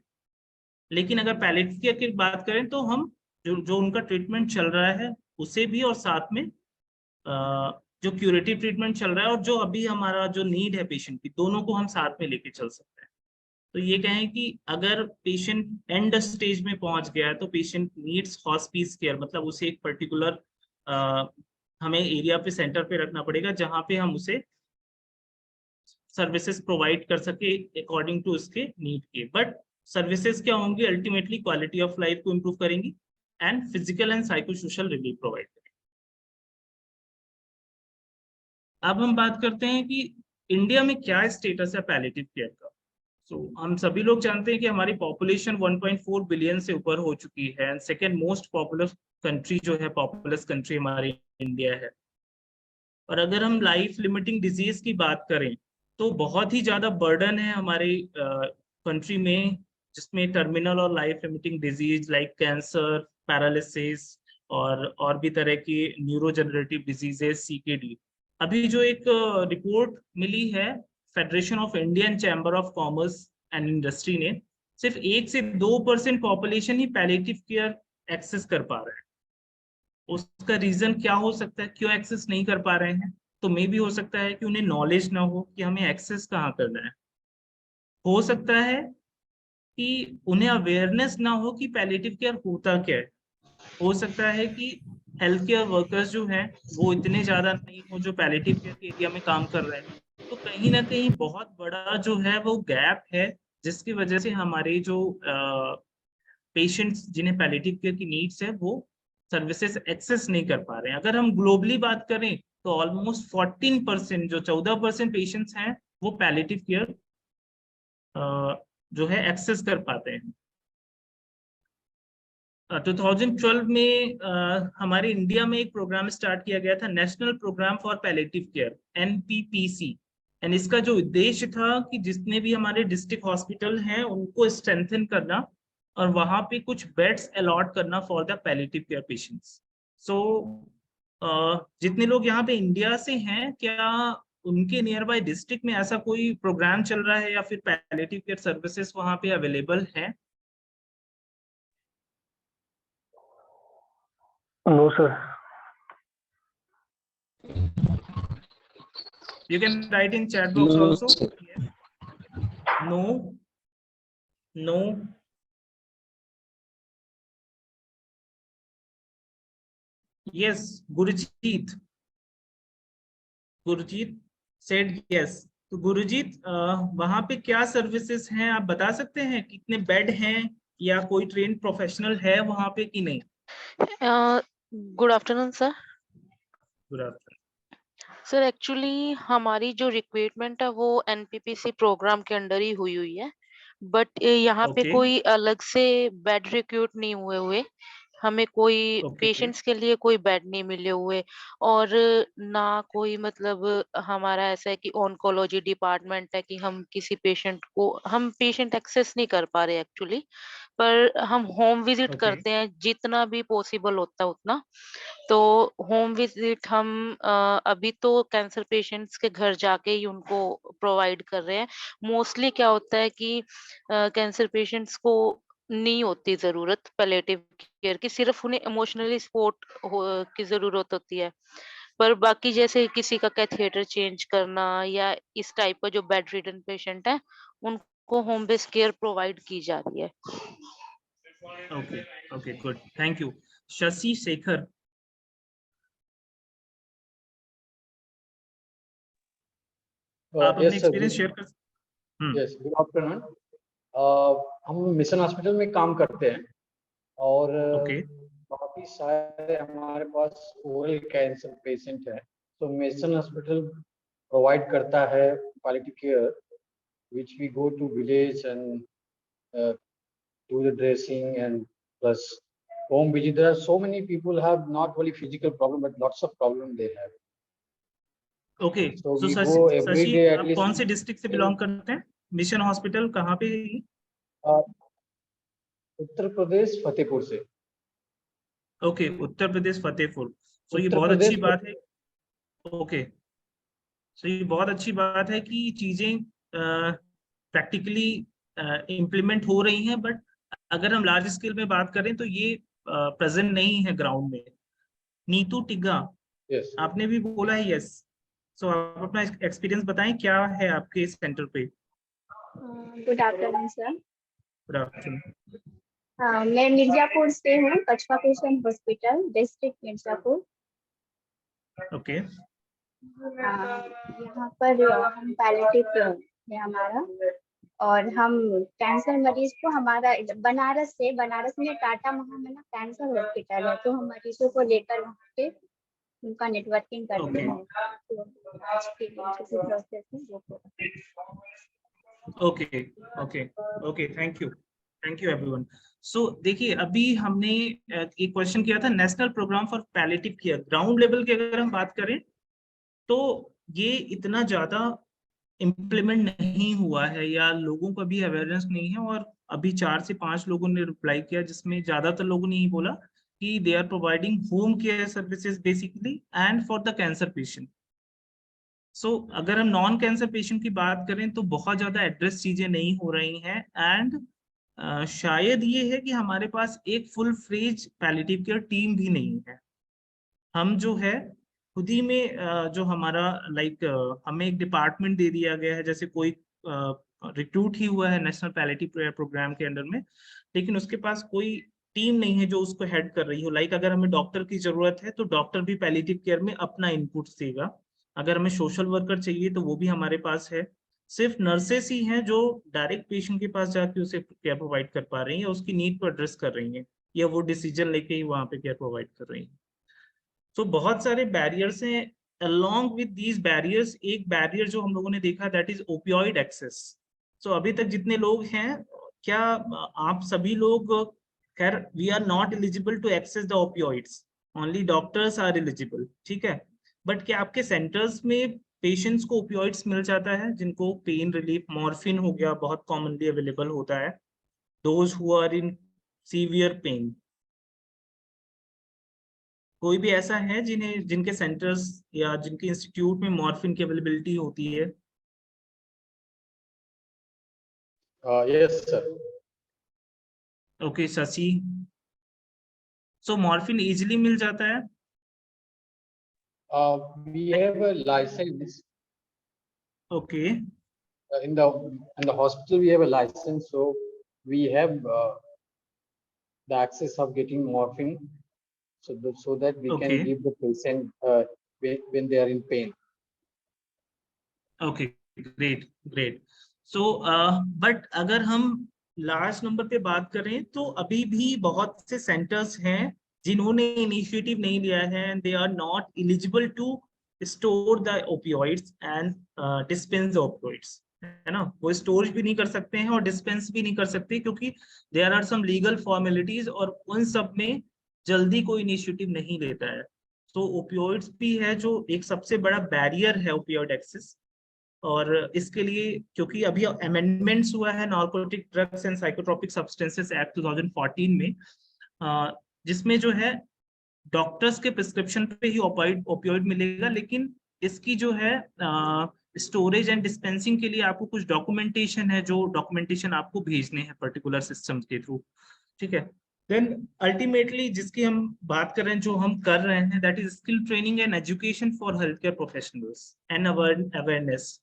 लेकिन अगर पैलिएटिव केयर की बात करें तो हम जो उनका ट्रीटमेंट चल रहा है उसे भी, और साथ में जो क्यूरेटिव ट्रीटमेंट चल रहा है और जो अभी हमारा जो नीड है पेशेंट की, दोनों को हम साथ में लेके चल सकते हैं। तो ये कहें कि अगर पेशेंट एंड स्टेज में पहुंच गया है तो पेशेंट नीड्स हॉस्पिस केयर, मतलब उसे एक पर्टिकुलर हमें एरिया पे, सेंटर पे रखना पड़ेगा जहां पे हम उसे सर्विसेज प्रोवाइड कर सके अकॉर्डिंग टू उसके नीड के। बट सर्विसेज क्या होंगी, अल्टीमेटली क्वालिटी ऑफ लाइफ को इम्प्रूव करेंगी and physical and psycho social relief provide करेंगी। अब हम बात करते हैं कि इंडिया में क्या स्टेटस है पैलिएटिव केयर का। हम सभी लोग जानते हैं कि हमारी पॉपुलेशन 1.4 बिलियन से ऊपर हो चुकी है and second most popular country जो है, पॉपुलस कंट्री हमारी इंडिया है। और अगर हम लाइफ लिमिटिंग डिजीज की बात करें तो बहुत ही ज्यादा बर्डन है हमारे कंट्री में, जिसमें टर्मिनल और life limiting disease like cancer, paralysis और भी तरह की न्यूरोजेनरेटिव डिजीजेस, सीकेडी। अभी जो एक रिपोर्ट मिली है federation of Indian chamber of commerce and industry ने, सिर्फ 1 से 2% पॉपुलेशन ही पैलिएटिव केयर एक्सेस कर पा रहे हैं। उसका रीजन क्या हो सकता है, क्यों एक्सेस नहीं कर पा रहे हैं? तो मे भी हो सकता है कि उन्हें नॉलेज ना हो कि हमें एक्सेस कहाँ करना है। हो सकता है कि उन्हें अवेयरनेस ना हो कि पैलिएटिव केयर होता क्या है। हो सकता है कि हेल्थ केयर वर्कर्स जो हैं वो इतने ज्यादा नहीं हो जो पैलिएटिव केयर के एरिया में काम कर रहे हैं। तो कहीं ना कहीं बहुत बड़ा जो है वो गैप है, जिसकी वजह से हमारे जो पेशेंट्स जिन्हें पैलिएटिव केयर की नीड्स है वो सर्विसेज एक्सेस नहीं कर पा रहे हैं। अगर हम ग्लोबली बात करें तो ऑलमोस्ट 14%, जो 14% पेशेंट्स हैं वो पैलिएटिव केयर जो है एक्सेस कर पाते हैं। 2012 में हमारे इंडिया में एक प्रोग्राम स्टार्ट किया गया था, national programme for palliative care, NPPC। And इसका जो उद्देश्य था कि जितने भी हमारे डिस्ट्रिक्ट हॉस्पिटल हैं उनको स्ट्रेंथन करना और वहां पे कुछ बेड्स अलॉट करना for the palliative care patients. So जितने लोग यहाँ पे इंडिया से हैं, क्या उनके नियर बाय डिस्ट्रिक्ट में ऐसा कोई प्रोग्राम चल रहा है या फिर पैलिएटिव केयर सर्विसेज वहां पे अवेलेबल है? No, sir. You can write in chat box No, also. sir. Yes. No. No. Yes. Gurjeet. Gurjeet said yes. तो गुरजीत, वहां पे क्या सर्विसेज हैं आप बता सकते हैं? कितने बेड हैं या कोई ट्रेन प्रोफेशनल है वहां पे कि नहीं? Good afternoon sir. Good afternoon sir actually हमारी जो रिक्वायरमेंट है वो एनपीपीसी प्रोग्राम के अंडर ही हुई है, बट यहाँ पे Okay. कोई अलग से बेड रिक्रूट नहीं हुए। हमें कोई Okay. पेशेंट्स के लिए कोई बेड नहीं मिले हुए, और ना कोई मतलब हमारा ऐसा है कि ऑन्कोलॉजी डिपार्टमेंट है कि हम किसी पेशेंट को हम पेशेंट एक्सेस नहीं कर पा रहे एक्चुअली। पर हम होम विजिट Okay. करते हैं जितना भी पॉसिबल होता है उतना। तो होम विजिट हम अभी तो कैंसर पेशेंट्स के घर जाके ही उनको प्रोवाइड कर रहे हैं। मोस्टली क्या होता है कि कैंसर पेशेंट्स को नहीं होती जरूरत पैलिएटिव केयर की, सिर्फ उन्हें इमोशनली सपोर्ट की जरूरत होती है। पर बाकी जैसे किसी का कैथेटर चेंज करना या इस टाइप का जो बेड रिडन पेशेंट है उनको होम बेस्ड केयर प्रोवाइड की जा रही है। Okay. Okay. Good. Thank you. Shashi Shekhar. आप अपने एक्सपीरियंस शेयर कर सकते? Yes, good afternoon. हम मिशन हॉस्पिटल में काम करते हैं और Okay. काफी सारे हमारे पास ओरल कैंसर पेशेंट है। तो मिशन हॉस्पिटल प्रोवाइड करता है palliative care, which we go to village and do the dressing and plus home visit. There are so many people have not only physical problem but lots of problem they have. Okay. So So we Shashi, go every day at आप least. कौन से डिस्ट्रिक्ट से बिलोंग करते हैं? मिशन हॉस्पिटल कहाँ पे है? उत्तर प्रदेश फतेहपुर से। ओके, उत्तर प्रदेश फतेहपुर। तो ये उत्तर बहुत अच्छी प्रदेश बात है। ओके, तो ये बहुत अच्छी बात है कि चीजें प्रैक्टिकली इम्प्लीमेंट हो रही हैं, बट अगर हम लार्ज स्केल में बात करें तो ये प्रेजेंट नहीं है ग्राउंड में। नीतू टिग्गा, यस। आपने भी बोला है यस। सो आप अपना एक्सपीरियंस बताएं, क्या है आपके सेंटर पे। Good afternoon sir. Good afternoon. मैं मिर्जापुर से हूँ, कछवा patient hospital, district Mirzapur. Okay, यहाँ पर हम पैलेटिव है हमारा, और हम कैंसर मरीज को, हमारा बनारस में टाटा महामना कैंसर हॉस्पिटल है, तो हम मरीजों को लेकर वहाँ पे उनका नेटवर्किंग करते हैं। तो आज के जो प्रोसेस है वो okay, okay, okay, thank you everyone. So देखिए, अभी हमने एक क्वेश्चन किया था, national programme for palliative care. Ground level की अगर हम बात करें तो ये इतना ज्यादा इम्प्लीमेंट नहीं हुआ है, या लोगों को भी अवेयरनेस नहीं है। और अभी 4 से 5 लोगों ने रिप्लाई किया, जिसमें ज्यादातर लोगों ने ये बोला कि they are providing home care services basically and for the cancer patient. So अगर हम नॉन कैंसर पेशेंट की बात करें तो बहुत ज्यादा एड्रेस चीजें नहीं हो रही हैं। एंड शायद ये है कि हमारे पास एक full fledge palliative care team भी नहीं है। हम जो है खुद ही में जो हमारा हमें एक डिपार्टमेंट दे दिया गया है, जैसे कोई रिक्रूट ही हुआ है नेशनल पैलिएटिव केयर प्रोग्राम के अंडर में, लेकिन उसके पास कोई टीम नहीं है जो उसको हेड कर रही हो। अगर हमें डॉक्टर की जरूरत है तो डॉक्टर भी पैलिएटिव केयर में अपना इनपुट देगा। अगर हमें सोशल वर्कर चाहिए तो वो भी हमारे पास है। सिर्फ नर्सेस ही हैं जो डायरेक्ट पेशेंट के पास जाके उसे केयर प्रोवाइड कर पा रही हैं, उसकी नीड को एड्रेस कर रही हैं, या वो डिसीजन लेके ही वहां पे केयर प्रोवाइड कर रही हैं। तो बहुत सारे बैरियर्स हैं। अलोंग विद दीज बैरियर्स, एक बैरियर जो हम लोगों ने देखा, दैट इज ओपियोइड एक्सेस। सो अभी तक जितने लोग हैं, क्या आप सभी लोग, खैर we are not eligible to access the opioids, only doctors are eligible, ठीक है। बट क्या आपके सेंटर्स में पेशेंट्स को ओपियोइड्स मिल जाता है, जिनको पेन रिलीफ, मॉर्फिन हो गया, बहुत कॉमनली अवेलेबल होता है, those who are in severe pain? कोई भी ऐसा है जिनके सेंटर्स या जिनके इंस्टीट्यूट में मॉर्फिन की अवेलेबिलिटी होती है? Yes sir. ओके, शशि, सो मॉर्फिन इजीली मिल जाता है? We have a license. Okay, In the hospital we have a license, so we have the access of getting morphine, so that we Okay. can give the patient when they are in pain. Okay, great. So but अगर हम लार्ज नंबर पे बात करें तो अभी भी बहुत से सेंटर्स हैं जिन्होंने इनिशिएटिव नहीं लिया है, and they are not eligible to store the opioids and dispense the opioids, है ना। वो स्टोरेज भी नहीं कर सकते हैं और डिस्पेंस भी नहीं कर सकते, क्योंकि there are some legal formalities, और उन सब में जल्दी कोई इनिशिएटिव नहीं लेता है। तो ओपियोइड्स भी है जो एक सबसे बड़ा बैरियर है ओपियोइड एक्सेस। और इसके लिए, क्योंकि अभी अमेंडमेंट्स हुआ है narcotic drugs and psychotropic substances act 2014 में, जिसमें जो है डॉक्टर्स के प्रिस्क्रिप्शन पे ही ओपियोइड मिलेगा, लेकिन इसकी जो है स्टोरेज एंड डिस्पेंसिंग के लिए आपको कुछ डॉक्यूमेंटेशन है, जो डॉक्यूमेंटेशन आपको भेजने हैं पर्टिकुलर सिस्टम के थ्रू, ठीक है। देन अल्टीमेटली जिसकी हम बात कर रहे हैं, जो हम कर रहे हैं, that is skill training and education for health care professionals and awareness.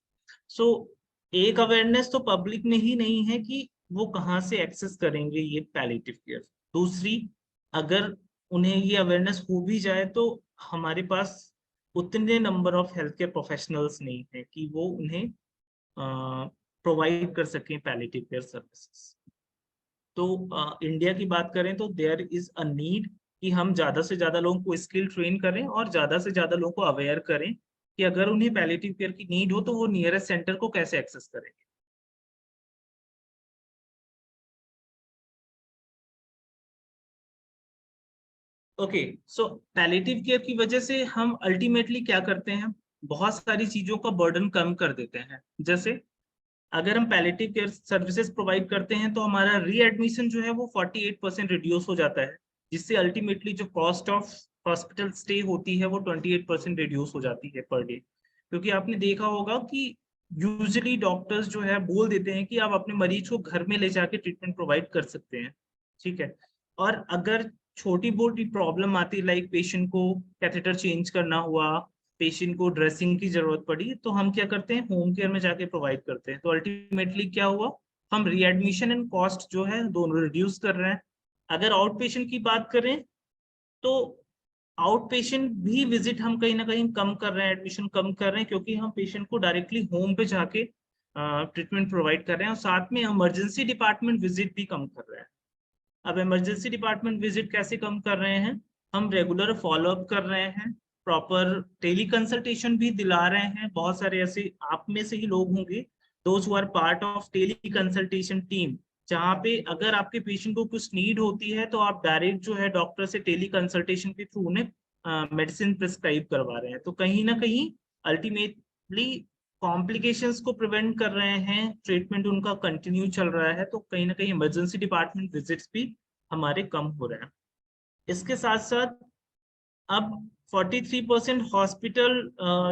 So एक अवेयरनेस तो पब्लिक में ही नहीं है कि वो कहाँ से एक्सेस करेंगे ये पैलिएटिव केयर। दूसरी, अगर उन्हें ये अवेयरनेस हो भी जाए तो हमारे पास उतने number of health care professionals नहीं है कि वो उन्हें प्रोवाइड कर सकें पैलिएटिव केयर सर्विसेज। तो इंडिया की बात करें तो देयर इज अ नीड कि हम ज्यादा से ज्यादा लोगों को स्किल ट्रेन करें और ज्यादा से ज्यादा लोगों को अवेयर करें कि अगर उन्हें पैलिएटिव केयर की नीड हो तो वो नियरेस्ट सेंटर को कैसे एक्सेस करेंगे। ओके, सो पैलिएटिव केयर की वजह से हम अल्टीमेटली क्या करते हैं, बहुत सारी चीजों का बर्डन कम कर देते हैं। जैसे अगर हम पैलिएटिव केयर सर्विसेज प्रोवाइड करते हैं तो हमारा रीएडमिशन जो है वो 48% रिड्यूस हो जाता है। जिससे अल्टीमेटली जो कॉस्ट ऑफ हॉस्पिटल स्टे होती है वो 28% रिड्यूस हो जाती है पर डे। क्योंकि आपने देखा होगा कि यूजुअली डॉक्टर्स जो है बोल देते हैं कि आप अपने मरीज को घर में ले जाके ट्रीटमेंट प्रोवाइड कर सकते हैं, ठीक है। और अगर छोटी मोटी प्रॉब्लम आती है, लाइक पेशेंट को कैथेटर चेंज करना हुआ, पेशेंट को ड्रेसिंग की जरूरत पड़ी, तो हम क्या करते हैं, होम केयर में जाके प्रोवाइड करते हैं। तो अल्टीमेटली क्या हुआ, हम रीएडमिशन एंड कॉस्ट जो है दोनों रिड्यूस कर रहे हैं। अगर आउट पेशेंट की बात करें तो आउट पेशेंट भी विजिट हम कहीं ना कहीं कम कर रहे हैं, एडमिशन कम कर रहे हैं, क्योंकि हम पेशेंट को डायरेक्टली होम पे जाके ट्रीटमेंट प्रोवाइड कर रहे हैं, और साथ में इमरजेंसी डिपार्टमेंट विजिट भी कम कर रहे हैं। अब इमरजेंसी डिपार्टमेंट विजिट कैसे कम कर रहे हैं, हम रेगुलर फॉलोअप कर रहे हैं, प्रॉपर टेली कंसल्टेशन भी दिला रहे हैं। बहुत सारे ऐसे आप में से ही लोग होंगे those who are part of tele consultation team, जहाँ पे अगर आपके पेशेंट को कुछ नीड होती है तो आप डायरेक्ट जो है डॉक्टर से टेली कंसल्टेशन के थ्रू उन्हें मेडिसिन प्रिस्क्राइब करवा रहे हैं। तो कहीं ना कहीं अल्टीमेटली कॉम्प्लिकेशंस को प्रिवेंट कर रहे हैं, ट्रीटमेंट उनका कंटिन्यू चल रहा है, तो कहीं ना कहीं इमरजेंसी डिपार्टमेंट विजिट्स भी हमारे कम हो रहे हैं। इसके साथ साथ अब 43% हॉस्पिटल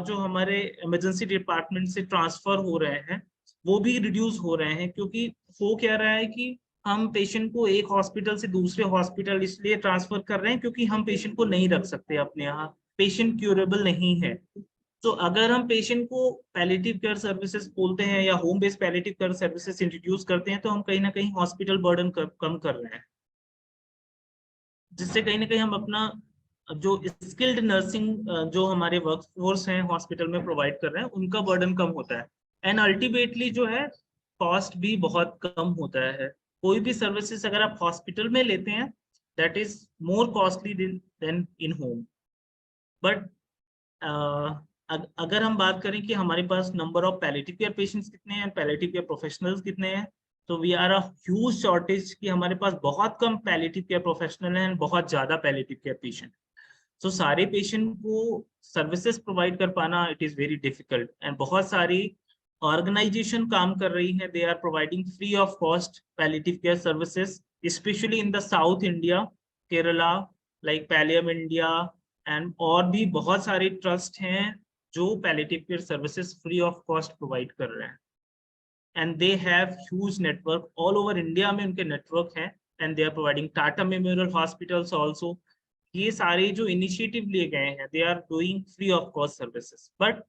जो हमारे इमरजेंसी डिपार्टमेंट से ट्रांसफर हो रहे हैं वो भी रिड्यूस हो रहे हैं, क्योंकि हो क्या रहा है कि हम पेशेंट को एक हॉस्पिटल से दूसरे हॉस्पिटल इसलिए ट्रांसफर कर रहे हैं क्योंकि हम पेशेंट को नहीं रख सकते अपने यहाँ, पेशेंट क्यूरेबल नहीं है। तो अगर हम पेशेंट को पैलिएटिव केयर सर्विसेज बोलते हैं या home based palliative care services introduce करते हैं, तो हम कहीं ना कहीं हॉस्पिटल बर्डन कम कर रहे हैं, जिससे कहीं ना कहीं हम अपना जो स्किल्ड नर्सिंग जो हमारे वर्कफोर्स हैं हॉस्पिटल में प्रोवाइड कर रहे हैं उनका बर्डन कम होता है, एंड अल्टीमेटली जो है कॉस्ट भी बहुत कम होता है। कोई भी सर्विसेज अगर आप हॉस्पिटल में लेते हैं that is more costly than in home. But अगर हम बात करें कि हमारे पास number of palliative care patients कितने हैं, पैलिएटिव केयर प्रोफेशनल्स कितने हैं, तो we are a huge shortage कि हमारे पास बहुत कम पैलिएटिव केयर प्रोफेशनल हैं, बहुत ज्यादा पैलिएटिव केयर पेशेंट। तो सारे पेशेंट को सर्विसेज प्रोवाइड कर पाना it is very difficult, and बहुत सारी ऑर्गेनाइजेशन काम कर रही है, they are providing free of cost palliative care services, specially in the south India, Kerala, like Pallium India, and और भी बहुत सारे ट्रस्ट हैं जो palliative care services free of cost provide कर रहे हैं, and they have huge network all over India में, उनके नेटवर्क हैं, and they are providing Tata memorial hospitals also. ये सारे जो इनिशिएटिव लिए गए हैं they are doing free of cost services, but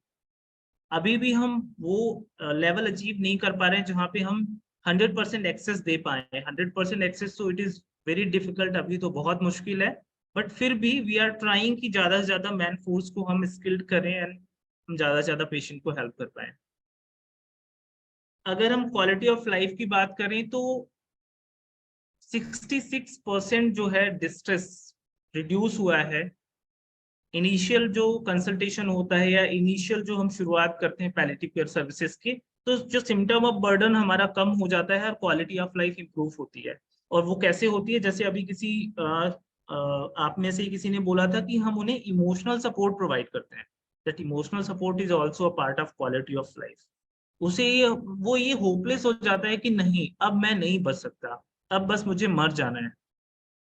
अभी भी हम वो लेवल अचीव नहीं कर पा रहे हैं जहाँ पे हम 100% एक्सेस दे पाए। 100% एक्सेस तो इट इज वेरी डिफिकल्ट, अभी तो बहुत मुश्किल है, बट फिर भी वी आर ट्राइंग कि ज्यादा से ज्यादा मैन फोर्स को हम स्किल्ड करें एंड हम ज्यादा से ज्यादा पेशेंट को हेल्प कर पाए। अगर हम क्वालिटी ऑफ लाइफ की बात करें तो 66% जो है डिस्ट्रेस रिड्यूस हुआ है। इनिशियल जो कंसल्टेशन होता है या इनिशियल जो हम शुरुआत करते हैं पैलिएटिव केयर सर्विसेज की, तो जो सिम्टम ऑफ बर्डन हमारा कम हो जाता है और क्वालिटी ऑफ लाइफ इंप्रूव होती है। और वो कैसे होती है, जैसे अभी किसी आप में से किसी ने बोला था कि हम उन्हें इमोशनल सपोर्ट प्रोवाइड करते हैं, that emotional support is also a part of quality of life. उसे वो ये होपलेस हो जाता है कि नहीं अब मैं नहीं बच सकता, अब बस मुझे मर जाना है,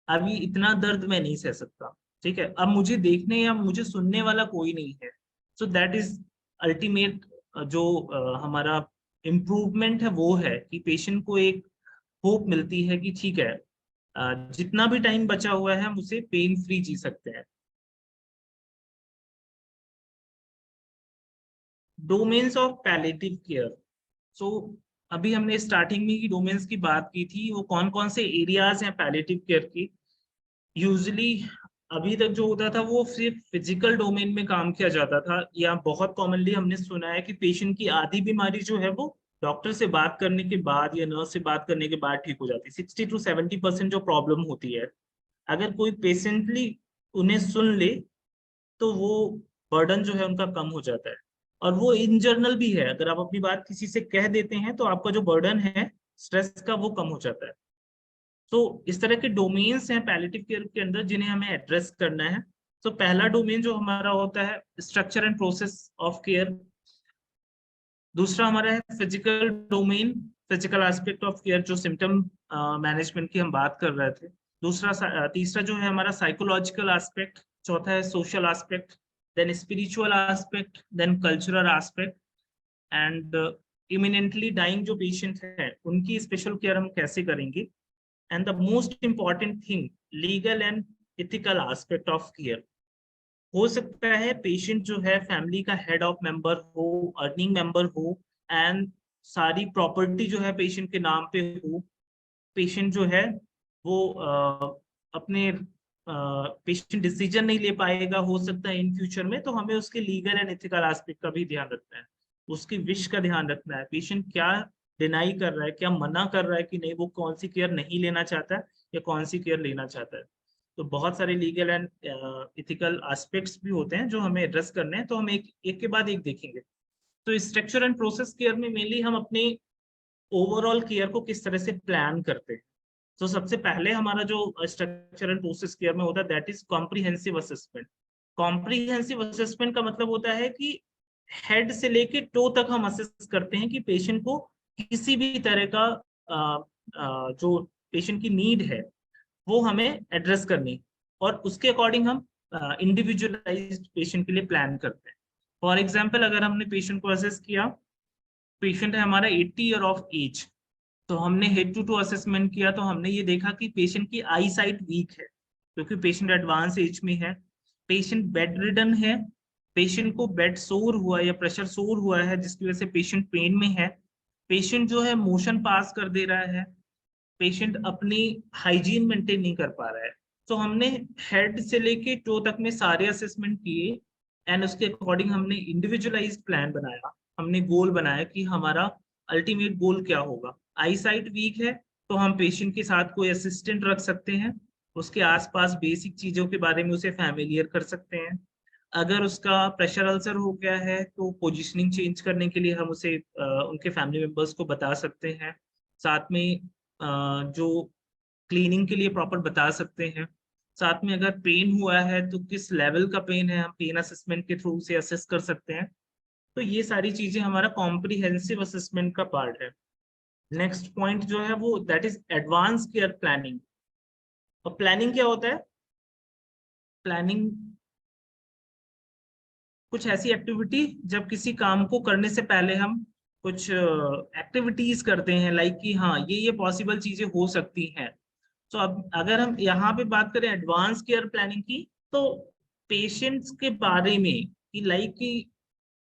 अभी इतना दर्द मैं नहीं सह सकता, ठीक है, अब मुझे देखने या मुझे सुनने वाला कोई नहीं है। सो दैट इज अल्टीमेट जो हमारा इम्प्रूवमेंट है वो है कि पेशेंट को एक होप मिलती है कि ठीक है जितना भी टाइम बचा हुआ है हम उसे पेन फ्री जी सकते हैं। डोमेन्स ऑफ पैलिएटिव केयर, सो अभी हमने स्टार्टिंग में ही डोमेन्स की बात की थी, वो कौन कौन से एरियाज हैं पैलिएटिव केयर की। यूजुअली अभी तक जो होता था वो सिर्फ फिजिकल डोमेन में काम किया जाता था, या बहुत कॉमनली हमने सुना है कि पेशेंट की आधी बीमारी जो है वो डॉक्टर से बात करने के बाद या नर्स से बात करने के बाद ठीक हो जाती है। 60 to 70% जो प्रॉब्लम होती है, अगर कोई पेशेंटली उन्हें सुन ले तो वो बर्डन जो है उनका कम हो जाता है, और वो इन जनरल भी है। अगर आप अपनी बात किसी से कह देते हैं तो आपका जो बर्डन है स्ट्रेस का वो कम हो जाता है। तो इस तरह के डोमेन्स हैं पैलिएटिव केयर के अंदर जिन्हें हमें एड्रेस करना है। तो पहला डोमेन जो हमारा होता है structure and process of care, दूसरा हमारा है physical domain, physical aspect of care जो सिम्टम मैनेजमेंट की हम बात कर रहे थे, तीसरा जो है हमारा साइकोलॉजिकल एस्पेक्ट, चौथा है social aspect, then spiritual aspect, then cultural aspect, and imminently dying जो पेशेंट है उनकी स्पेशल केयर हम कैसे करेंगे, and the most important thing legal and ethical aspect of care. हो सकता है पेशेंट जो है फैमिली का हेड ऑफ मेंबर हो, अर्निंग मेंबर हो, एंड सारी प्रॉपर्टी जो है पेशेंट के नाम पे हो, पेशेंट जो है वो अपने पेशेंट डिसीजन नहीं ले पाएगा हो सकता है इन फ्यूचर में, तो हमें उसके लीगल एंड एथिकल एस्पेक्ट का भी ध्यान रखना है, उसकी विश का ध्यान रखना है, पेशेंट क्या डिनाई कर रहा है, क्या मना कर रहा है कि नहीं वो कौन सी केयर नहीं लेना चाहता है या कौन सी केयर लेना चाहता है। तो बहुत सारे लीगल एंड एथिकल एस्पेक्ट्स भी होते हैं जो हमें एड्रेस करने हैं, तो हम एक के बाद एक देखेंगे। तो स्ट्रक्चर एंड प्रोसेस केयर में मेनली हम अपने ओवरऑल केयर को किस तरह से प्लान करते हैं। तो सबसे पहले हमारा जो स्ट्रक्चर एंड प्रोसेस केयर में होता है that is comprehensive assessment. Comprehensive assessment का मतलब होता है कि हेड से लेके टो तक हम असेस करते हैं कि पेशेंट को किसी भी तरह का जो पेशेंट की नीड है वो हमें एड्रेस करनी, और उसके अकॉर्डिंग हम इंडिविजुअलाइज्ड पेशेंट के लिए प्लान करते हैं। फॉर एग्जांपल अगर हमने पेशेंट को असेस किया, पेशेंट है हमारा 80 ईयर ऑफ एज, तो हमने हेड टू असेसमेंट किया, तो हमने ये देखा कि पेशेंट की आई साइट वीक है क्योंकि पेशेंट एडवांस एज में है, पेशेंट बेड रिडन है, पेशेंट को बेड सोर हुआ या प्रेशर सोर हुआ है जिसकी वजह से पेशेंट पेन में है, पेशेंट जो है मोशन पास कर दे रहा है, पेशेंट अपनी हाइजीन मेंटेन नहीं कर पा रहा है। तो हमने हेड से लेके टो तक में सारे असेसमेंट किए एंड उसके अकॉर्डिंग हमने इंडिविजुअलाइज्ड प्लान बनाया, हमने गोल बनाया कि हमारा अल्टीमेट गोल क्या होगा। आई साइट वीक है तो हम पेशेंट के साथ कोई असिस्टेंट रख सकते हैं, उसके आसपास बेसिक चीजों के बारे में उसे फैमिलियर कर सकते हैं। अगर उसका प्रेशर अल्सर हो गया है तो पोजीशनिंग चेंज करने के लिए हम उसे उनके फैमिली मेंबर्स को बता सकते हैं, साथ में जो क्लीनिंग के लिए प्रॉपर बता सकते हैं, साथ में अगर पेन हुआ है तो किस लेवल का पेन है हम पेन असेसमेंट के थ्रू से असेस कर सकते हैं। तो ये सारी चीजें हमारा कॉम्प्रिहेंसिव असेसमेंट का पार्ट है। नेक्स्ट पॉइंट जो है वो that is advance care planning. और प्लानिंग क्या होता है? प्लानिंग कुछ ऐसी एक्टिविटी जब किसी काम को करने से पहले हम कुछ एक्टिविटीज करते हैं, लाइक कि हाँ ये पॉसिबल चीजें हो सकती हैं। तो अब अगर हम यहाँ पे बात करें एडवांस केयर प्लानिंग की, तो पेशेंट्स के बारे में कि लाइक कि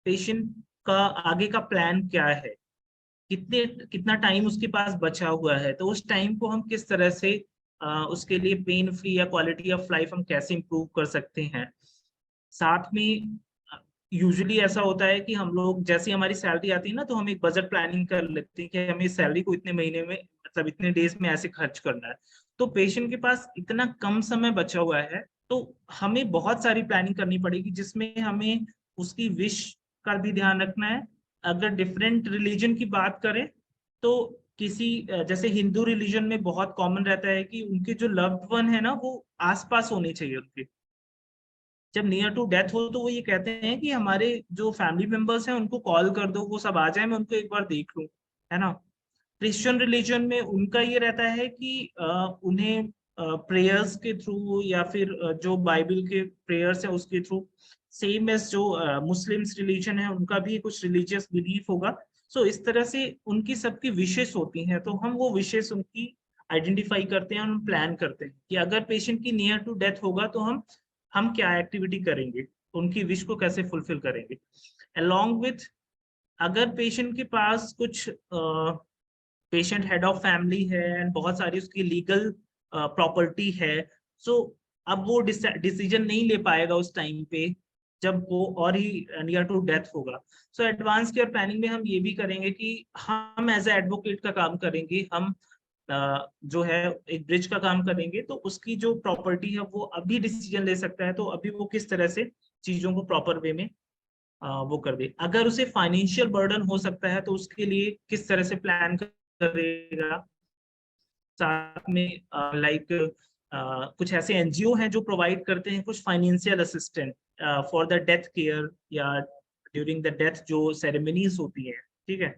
पेशेंट का आगे का प्लान क्या है, कितना टाइम उसके पास बचा हुआ है, तो उस टाइम को हम किस तरह से उसके लिए पेन फ्री या क्वालिटी ऑफ लाइफ हम कैसे इंप्रूव कर सकते हैं। साथ में यूजुअली ऐसा होता है कि हम लोग जैसे हमारी सैलरी आती है ना तो हम एक बजट प्लानिंग कर लेते हैं कि हमें सैलरी को इतने महीने में मतलब इतने डेज में ऐसे खर्च करना है। तो पेशेंट के पास इतना कम समय बचा हुआ है तो हमें बहुत सारी प्लानिंग करनी पड़ेगी जिसमें हमें उसकी विश का भी ध्यान रखना है। अगर डिफरेंट रिलीजन की बात करें तो किसी जैसे हिंदू रिलीजन में बहुत कॉमन रहता है कि उनके जो लव्ड वन है ना वो आसपास होने चाहिए उनके, जब नियर टू डेथ हो तो वो ये कहते हैं कि हमारे जो फैमिली मेंबर्स हैं उनको कॉल कर दो, वो सब आ जाए, मैं उनको एक बार देख लूं, है ना। क्रिश्चियन रिलीजन में उनका ये रहता है कि उन्हें प्रेयर्स के थ्रू या फिर जो बाइबल के प्रेयर्स है उसके थ्रू, सेम एज जो मुस्लिम्स रिलीजन है उनका भी कुछ रिलीजियस बिलीफ होगा। सो इस तरह से उनकी सबकी विशेष होती हैं, तो हम वो विशेष उनकी आइडेंटिफाई करते हैं और हम प्लान करते हैं कि अगर पेशेंट की नियर टू डेथ होगा तो हम क्या एक्टिविटी करेंगे, उनकी विश को कैसे फुलफिल करेंगे। अलॉन्ग विथ अगर पेशेंट के पास कुछ पेशेंट हेड ऑफ फैमिली है एंड बहुत सारी उसकी लीगल प्रॉपर्टी है, सो अब वो डिसीजन नहीं ले पाएगा उस टाइम पे जब वो और ही नियर टू डेथ होगा। सो एडवांस केयर प्लानिंग में हम ये भी करेंगे कि हम एज ए एडवोकेट का काम करेंगे, हम जो है एक ब्रिज का काम करेंगे, तो उसकी जो प्रॉपर्टी है वो अभी डिसीजन ले सकता है, तो अभी वो किस तरह से चीजों को प्रॉपर वे में वो कर दे। अगर उसे फाइनेंशियल बर्डन हो सकता है तो उसके लिए किस तरह से प्लान करेगा। साथ में लाइक कुछ ऐसे एनजीओ हैं जो प्रोवाइड करते हैं कुछ financial assistant for the death care या ड्यूरिंग द डेथ जो सेरेमनीज होती है, ठीक है।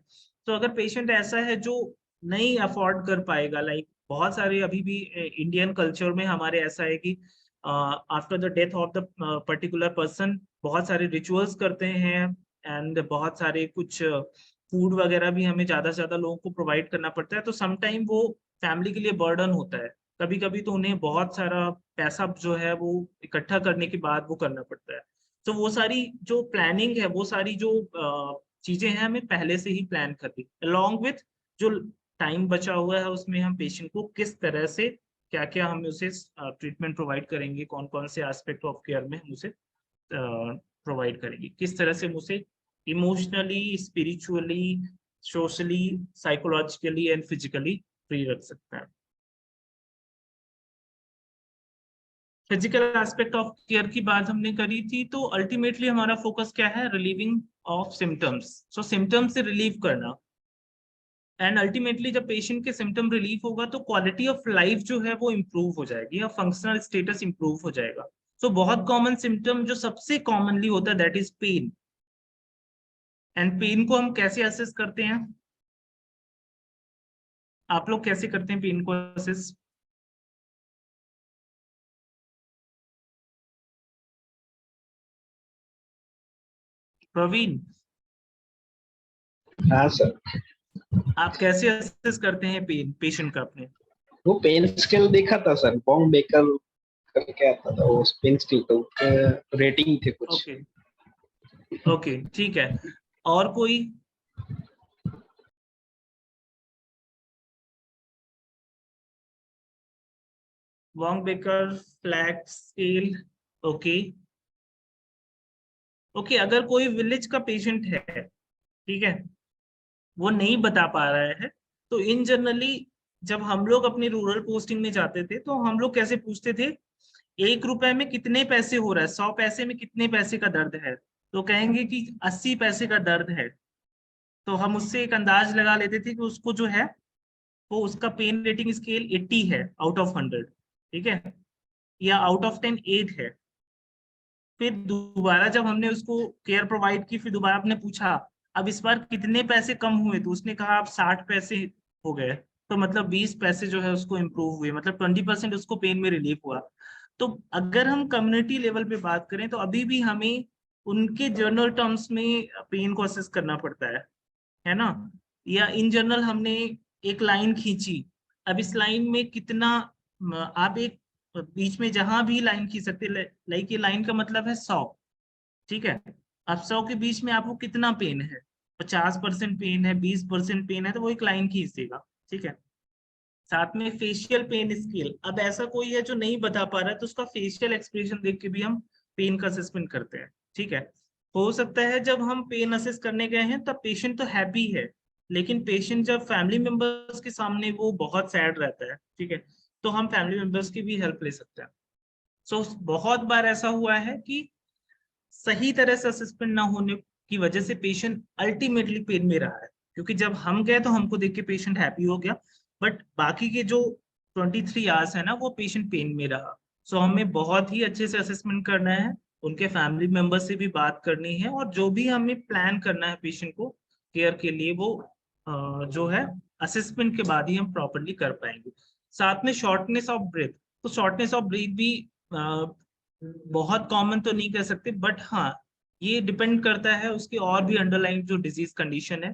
तो अगर पेशेंट ऐसा है जो नहीं अफोर्ड कर पाएगा, लाइक बहुत सारे अभी भी इंडियन कल्चर में हमारे ऐसा है कि after the death of the particular person बहुत सारे रिचुअल्स करते हैं, एंड बहुत सारे कुछ फूड वगैरह भी हमें ज्यादा से ज्यादा लोगों को प्रोवाइड करना पड़ता है, तो समटाइम वो फैमिली के लिए बर्डन होता है। कभी कभी तो उन्हें बहुत सारा पैसा जो है वो इकट्ठा करने के बाद वो करना पड़ता है। तो वो सारी जो प्लानिंग है, वो सारी जो चीजें हैं, हमें पहले से ही प्लान करनी, अलॉन्ग विथ जो टाइम बचा हुआ है उसमें हम पेशेंट को किस तरह से क्या क्या हम उसे ट्रीटमेंट प्रोवाइड करेंगे, कौन कौन से एस्पेक्ट ऑफ केयर में हम उसे प्रोवाइड करेंगे, किस तरह से हम उसे emotionally, spiritually, socially, psychologically and physically free रख सकते हैं। फिजिकल एस्पेक्ट ऑफ केयर की बात हमने करी थी, तो अल्टीमेटली हमारा फोकस क्या है, relieving of symptoms. So symptoms से रिलीव करना, एंड अल्टीमेटली जब पेशेंट के सिम्टम रिलीफ होगा तो क्वालिटी ऑफ लाइफ जो है वो इम्प्रूव हो जाएगी, या फंक्शनल स्टेटस इम्प्रूव हो जाएगा। सो बहुत कॉमन सिम्टम जो सबसे कॉमनली होता है that is pain, and pain को हम कैसे असेस करते हैं, आप लोग कैसे करते हैं पेन को असेस? प्रवीण, हाँ सर, आप कैसे असेस करते हैं पेन पेशेंट का अपने? वो पेन स्केल देखा था सर, बॉन्ग बेकर करके आता था वो पेन स्केल, तो रेटिंग थे कुछ। ओके ओके, ठीक है। और कोई? Wong baker, flag scale, okay okay. अगर कोई विलेज का पेशेंट है, ठीक है, वो नहीं बता पा रहा है, तो इन जनरली जब हम लोग अपनी रूरल पोस्टिंग में जाते थे तो हम लोग कैसे पूछते थे, 1 रुपए में कितने पैसे हो रहा है, 100 पैसे में कितने पैसे का दर्द है, तो कहेंगे कि 80 पैसे का दर्द है। तो हम उससे एक अंदाज लगा लेते थे कि उसको जो है वो उसका पेन रेटिंग स्केल 80 है आउट ऑफ 100, ठीक है, या आउट ऑफ 10 8 है। फिर दोबारा जब हमने उसको केयर प्रोवाइड की, फिर दोबारा आपने पूछा अब इस बार कितने पैसे कम हुए, तो उसने कहा अब 60 पैसे हो गए, तो मतलब 20 पैसे जो है उसको इम्प्रूव हुए, मतलब 20% उसको पेन में रिलीफ हुआ। तो अगर हम कम्युनिटी लेवल पे बात करें तो अभी भी हमें उनके जर्नल टर्म्स में पेन को असेस करना पड़ता है ना। या इन जनरल हमने एक लाइन खींची, अब इस लाइन में कितना, आप एक बीच में जहां भी लाइन खींच सकते, लाइक ये लाइन का मतलब है 100, ठीक है, अब 100 के बीच में आपको कितना पेन है, 50% पेन है, 20% पेन है, तो वो एक लाइन खींच देगा, ठीक है। साथ में फेशियल पेन स्केल, अब ऐसा कोई है जो नहीं बता पा रहा है तो उसका फेशियल एक्सप्रेशन देख के भी हम पेन का असेसमेंट करते हैं, ठीक है। हो सकता है जब हम पेन असेस करने गए हैं तब पेशेंट तो हैप्पी है, लेकिन पेशेंट जब फैमिली मेंबर्स के सामने वो बहुत सैड रहता है, ठीक है, तो हम फैमिली मेंबर्स की भी हेल्प ले सकते हैं। सो बहुत बार ऐसा हुआ है कि सही तरह से असेसमेंट ना होने की वजह से पेशेंट अल्टीमेटली पेन में रहा है, क्योंकि जब हम गए तो हमको देख के पेशेंट हैप्पी हो गया, बट बाकी के जो 23 आवर्स है ना वो पेशेंट पेन में रहा। सो हमें बहुत ही अच्छे से असेसमेंट करना है, उनके फैमिली मेंबर से भी बात करनी है, और जो भी हमें प्लान करना है पेशेंट को केयर के लिए वो जो है असेसमेंट के बाद ही हम प्रॉपरली कर पाएंगे। साथ में शॉर्टनेस ऑफ ब्रेथ, तो शॉर्टनेस ऑफ ब्रेथ भी बहुत कॉमन तो नहीं कह सकते, बट हाँ ये डिपेंड करता है उसकी और भी अंडरलाइन जो डिजीज कंडीशन है।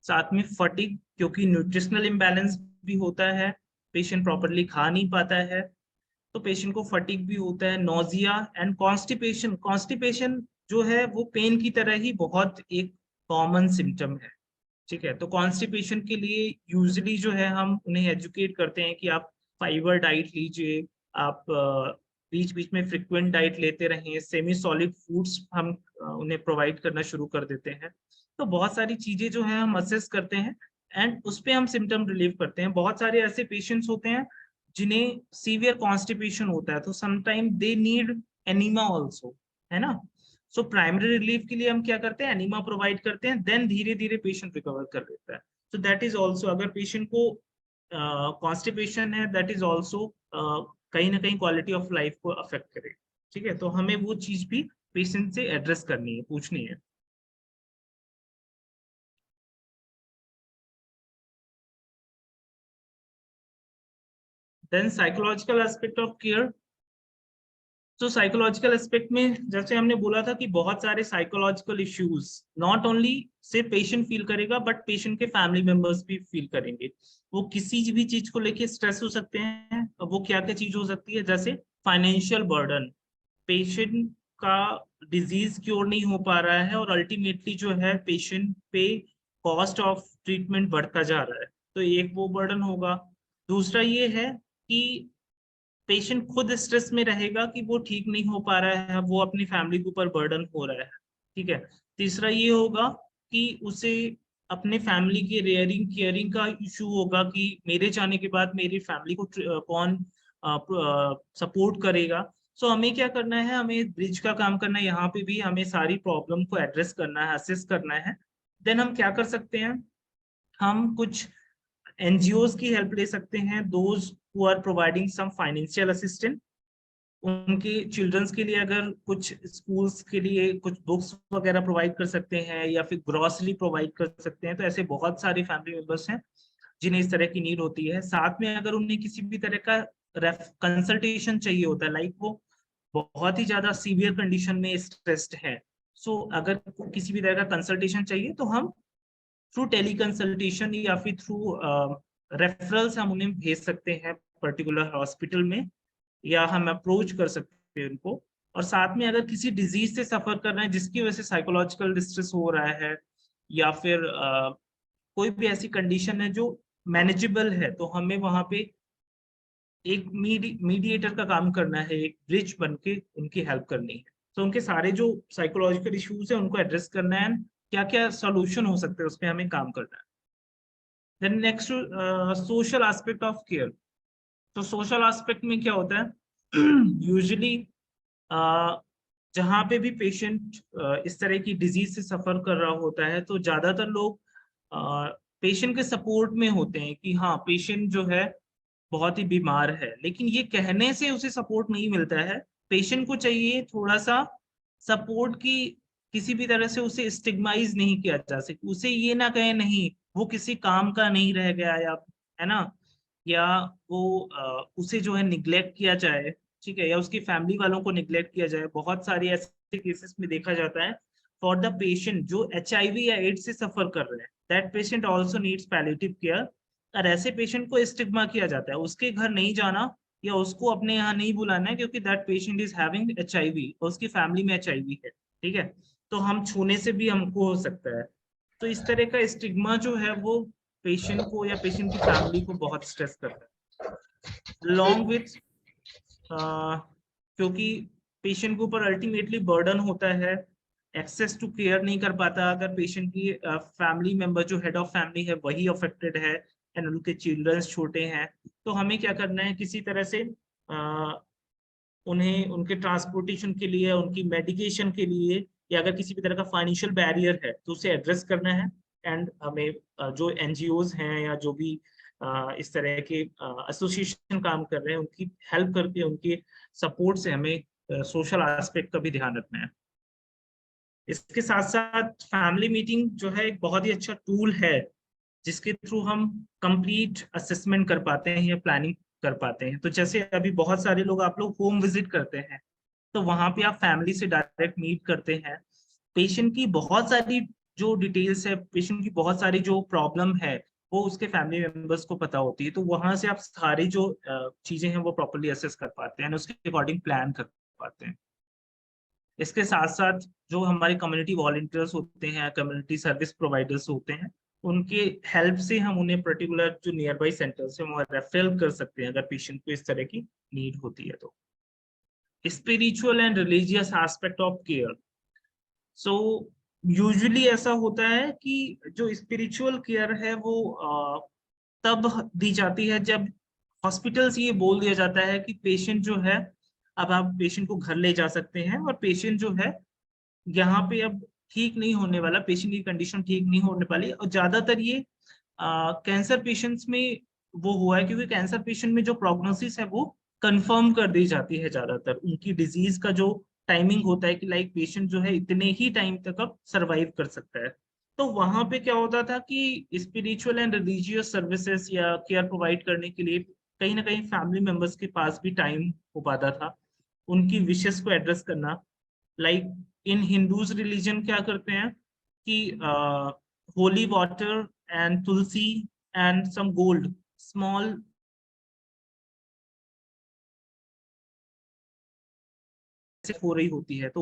साथ में फटीग, क्योंकि न्यूट्रिशनल इम्बैलेंस भी होता है, पेशेंट प्रॉपरली खा नहीं पाता है तो पेशेंट को फटीग भी होता है। नोजिया एंड कॉन्स्टिपेशन, कॉन्स्टिपेशन जो है वो पेन की तरह ही बहुत एक कॉमन सिम्टम है, ठीक है। तो कॉन्स्टिपेशन के लिए यूजुअली जो है हम उन्हें एजुकेट करते हैं कि आप फाइबर डाइट लीजिए, आप बीच बीच में फ्रिक्वेंट डाइट लेते रहें, सेमी सॉलिड फूड्स हम उन्हें प्रोवाइड करना शुरू कर देते हैं। तो बहुत सारी चीजें जो है हम असेस करते हैं एंड उस पे हम सिम्टम रिलीव करते हैं। बहुत सारे ऐसे पेशेंट्स होते हैं जिन्हें सीवियर कॉन्स्टिपेशन होता है, तो sometime they need enema also, है ना। सो प्राइमरी रिलीफ के लिए हम क्या करते हैं, एनीमा प्रोवाइड करते हैं, देन धीरे धीरे पेशेंट रिकवर कर लेता है। सो दैट इज ऑल्सो, अगर पेशेंट को कॉन्स्टिपेशन है दैट इज ऑल्सो कहीं ना कहीं क्वालिटी ऑफ लाइफ को अफेक्ट करे, ठीक है। तो हमें वो चीज भी पेशेंट से एड्रेस करनी है, पूछनी है। Then psychological aspect of care. तो साइकोलॉजिकल एस्पेक्ट में जैसे हमने बोला था कि बहुत सारे साइकोलॉजिकल इश्यूज नॉट ओनली सिर्फ पेशेंट फील करेगा बट पेशेंट के फैमिली मेंबर्स भी फील करेंगे। वो किसी भी चीज को लेके स्ट्रेस हो सकते हैं। अब वो क्या क्या चीज हो सकती है, जैसे फाइनेंशियल बर्डन, पेशेंट का डिजीज क्योर नहीं हो पा रहा है और अल्टीमेटली जो है पेशेंट पे कॉस्ट ऑफ ट्रीटमेंट बढ़ता जा रहा है, तो एक वो बर्डन होगा। दूसरा ये है कि पेशेंट खुद स्ट्रेस में रहेगा कि वो ठीक नहीं हो पा रहा है, वो अपनी फैमिली के ऊपर बर्डन हो रहा है, ठीक है। तीसरा ये होगा कि उसे अपने फैमिली के रेयरिंग केयरिंग का इशू होगा कि मेरे जाने के बाद मेरी फैमिली को कौन सपोर्ट करेगा। सो हमें क्या करना है, हमें ब्रिज का काम करना है, यहाँ पे भी हमें सारी प्रॉब्लम को एड्रेस करना है, असेस करना है। देन हम क्या कर सकते हैं, हम कुछ NGOs की हेल्प ले सकते हैं, those who are providing some financial assistant. उनके चिल्ड्रंस के लिए अगर कुछ स्कूल्स के लिए कुछ बुक्स वगैरह प्रोवाइड कर सकते हैं या फिर ग्रोसरी प्रोवाइड कर सकते हैं। तो ऐसे बहुत सारे फैमिली मेंबर्स हैं जिन्हें इस तरह की नीड होती है। साथ में अगर उन्हें किसी भी तरह का कंसल्टेशन चाहिए होता है, लाइक वो बहुत ही ज्यादा सीवियर कंडीशन में स्ट्रेस्ड है, सो अगर किसी भी तरह का कंसल्टेशन चाहिए तो हम थ्रू टेली कंसल्टेशन या फिर थ्रू रेफरल्स हम उन्हें भेज सकते हैं पर्टिकुलर हॉस्पिटल में, या हम अप्रोच कर सकते हैं उनको। और साथ में अगर किसी डिजीज से सफर कर रहे हैं जिसकी वजह से साइकोलॉजिकल डिस्ट्रेस हो रहा है या फिर कोई भी ऐसी कंडीशन है जो मैनेजेबल है, तो हमें वहां पे एक मीडिएटर का काम करना है, एक ब्रिज बन के उनकी हेल्प करनी है। तो उनके सारे जो साइकोलॉजिकल इश्यूज है उनको एड्रेस करना है, क्या क्या सोल्यूशन हो सकते हैं उस पर हमें काम करना है। Then next social aspect of care. तो सोशल एस्पेक्ट में क्या होता है, यूजुअली जहाँ पे भी पेशेंट इस तरह की डिजीज से सफर कर रहा होता है तो ज्यादातर लोग पेशेंट के सपोर्ट में होते हैं कि हाँ पेशेंट जो है बहुत ही बीमार है, लेकिन ये कहने से उसे सपोर्ट नहीं मिलता है। पेशेंट को चाहिए थोड़ा सा सपोर्ट की, किसी भी तरह से उसे स्टिग्माइज नहीं किया जा सके, उसे ये ना कहे नहीं वो किसी काम का नहीं रह गया, या है ना, या वो उसे जो है निग्लेक्ट किया जाए, ठीक है, या उसकी फैमिली वालों को निग्लेक्ट किया जाए। बहुत सारे ऐसे केसेस में देखा जाता है फॉर द पेशेंट जो HIV या एड्स से सफर कर रहे हैं, that patient also needs palliative care. और ऐसे पेशेंट को स्टिग्मा किया जाता है, उसके घर नहीं जाना या उसको अपने यहाँ नहीं बुलाना है क्योंकि that patient is having HIV और उसकी फैमिली में HIV है, ठीक है, तो हम छूने से भी हमको हो सकता है। तो इस तरह का स्टिग्मा जो है वो पेशेंट को या पेशेंट की फैमिली को बहुत स्ट्रेस करता है। लॉन्ग विथ क्योंकि पेशेंट के ऊपर अल्टीमेटली बर्डन होता है, एक्सेस टू केयर नहीं कर पाता अगर पेशेंट की फैमिली मेंबर जो हेड ऑफ फैमिली है वही अफेक्टेड है एंड उनके चिल्ड्रंस छोटे हैं। तो हमें क्या करना है, किसी तरह से उन्हें उनके ट्रांसपोर्टेशन के लिए, उनकी मेडिकेशन के लिए, या अगर किसी भी तरह का फाइनेंशियल बैरियर है तो उसे एड्रेस करना है। एंड हमें जो NGOs हैं या जो भी इस तरह के एसोसिएशन काम कर रहे हैं उनकी हेल्प करके, उनके सपोर्ट से हमें सोशल एस्पेक्ट का भी ध्यान रखना है। इसके साथ साथ फैमिली मीटिंग जो है एक बहुत ही अच्छा टूल है जिसके थ्रू हम कंप्लीट असेसमेंट कर पाते हैं या प्लानिंग कर पाते हैं। तो जैसे अभी बहुत सारे लोग, आप लोग होम विजिट करते हैं तो वहां पे आप फैमिली से डायरेक्ट मीट करते हैं, पेशेंट की बहुत सारी जो डिटेल्स है, पेशेंट की बहुत सारी जो प्रॉब्लम है वो उसके फैमिली मेंबर्स को पता होती है, तो वहां से आप सारी जो चीजें हैं वो प्रॉपर्ली असेस कर पाते हैं, उसके अकॉर्डिंग प्लान कर पाते हैं। इसके साथ साथ जो हमारे कम्युनिटी वॉलंटियर्स होते हैं, कम्युनिटी सर्विस प्रोवाइडर्स होते हैं, उनके हेल्प से हम उन्हें पर्टिकुलर जो नियर बाई सेंटर से वहाँ रेफरल कर सकते हैं अगर पेशेंट को इस तरह की नीड होती है। तो spiritual and religious aspect of care. So usually ऐसा होता है कि जो स्पिरिचुअल केयर है वो तब दी जाती है जब हॉस्पिटल से ये बोल दिया जाता है कि पेशेंट जो है, अब आप पेशेंट को घर ले जा सकते हैं और पेशेंट जो है यहाँ पे अब ठीक नहीं होने वाला, पेशेंट की कंडीशन ठीक नहीं होने वाली। और ज्यादातर ये कैंसर पेशेंट्स में वो हुआ है क्योंकि कैंसर पेशेंट में जो प्रोग्नोसिस है वो कंफर्म कर दी जाती है ज्यादातर, उनकी डिजीज का जो टाइमिंग होता है कि लाइक पेशेंट जो है इतने ही टाइम तक अब सर्वाइव कर सकता है। तो वहां पे क्या होता था कि स्पिरिचुअल एंड रिलीजियस सर्विसेज या केयर प्रोवाइड करने के लिए कहीं ना कहीं फैमिली मेंबर्स के पास भी टाइम हो पाता था उनकी विशेस को एड्रेस करना। लाइक इन हिंदूज रिलीजन क्या करते हैं कि holy water and tulsi and some gold small हो रही होती है, तो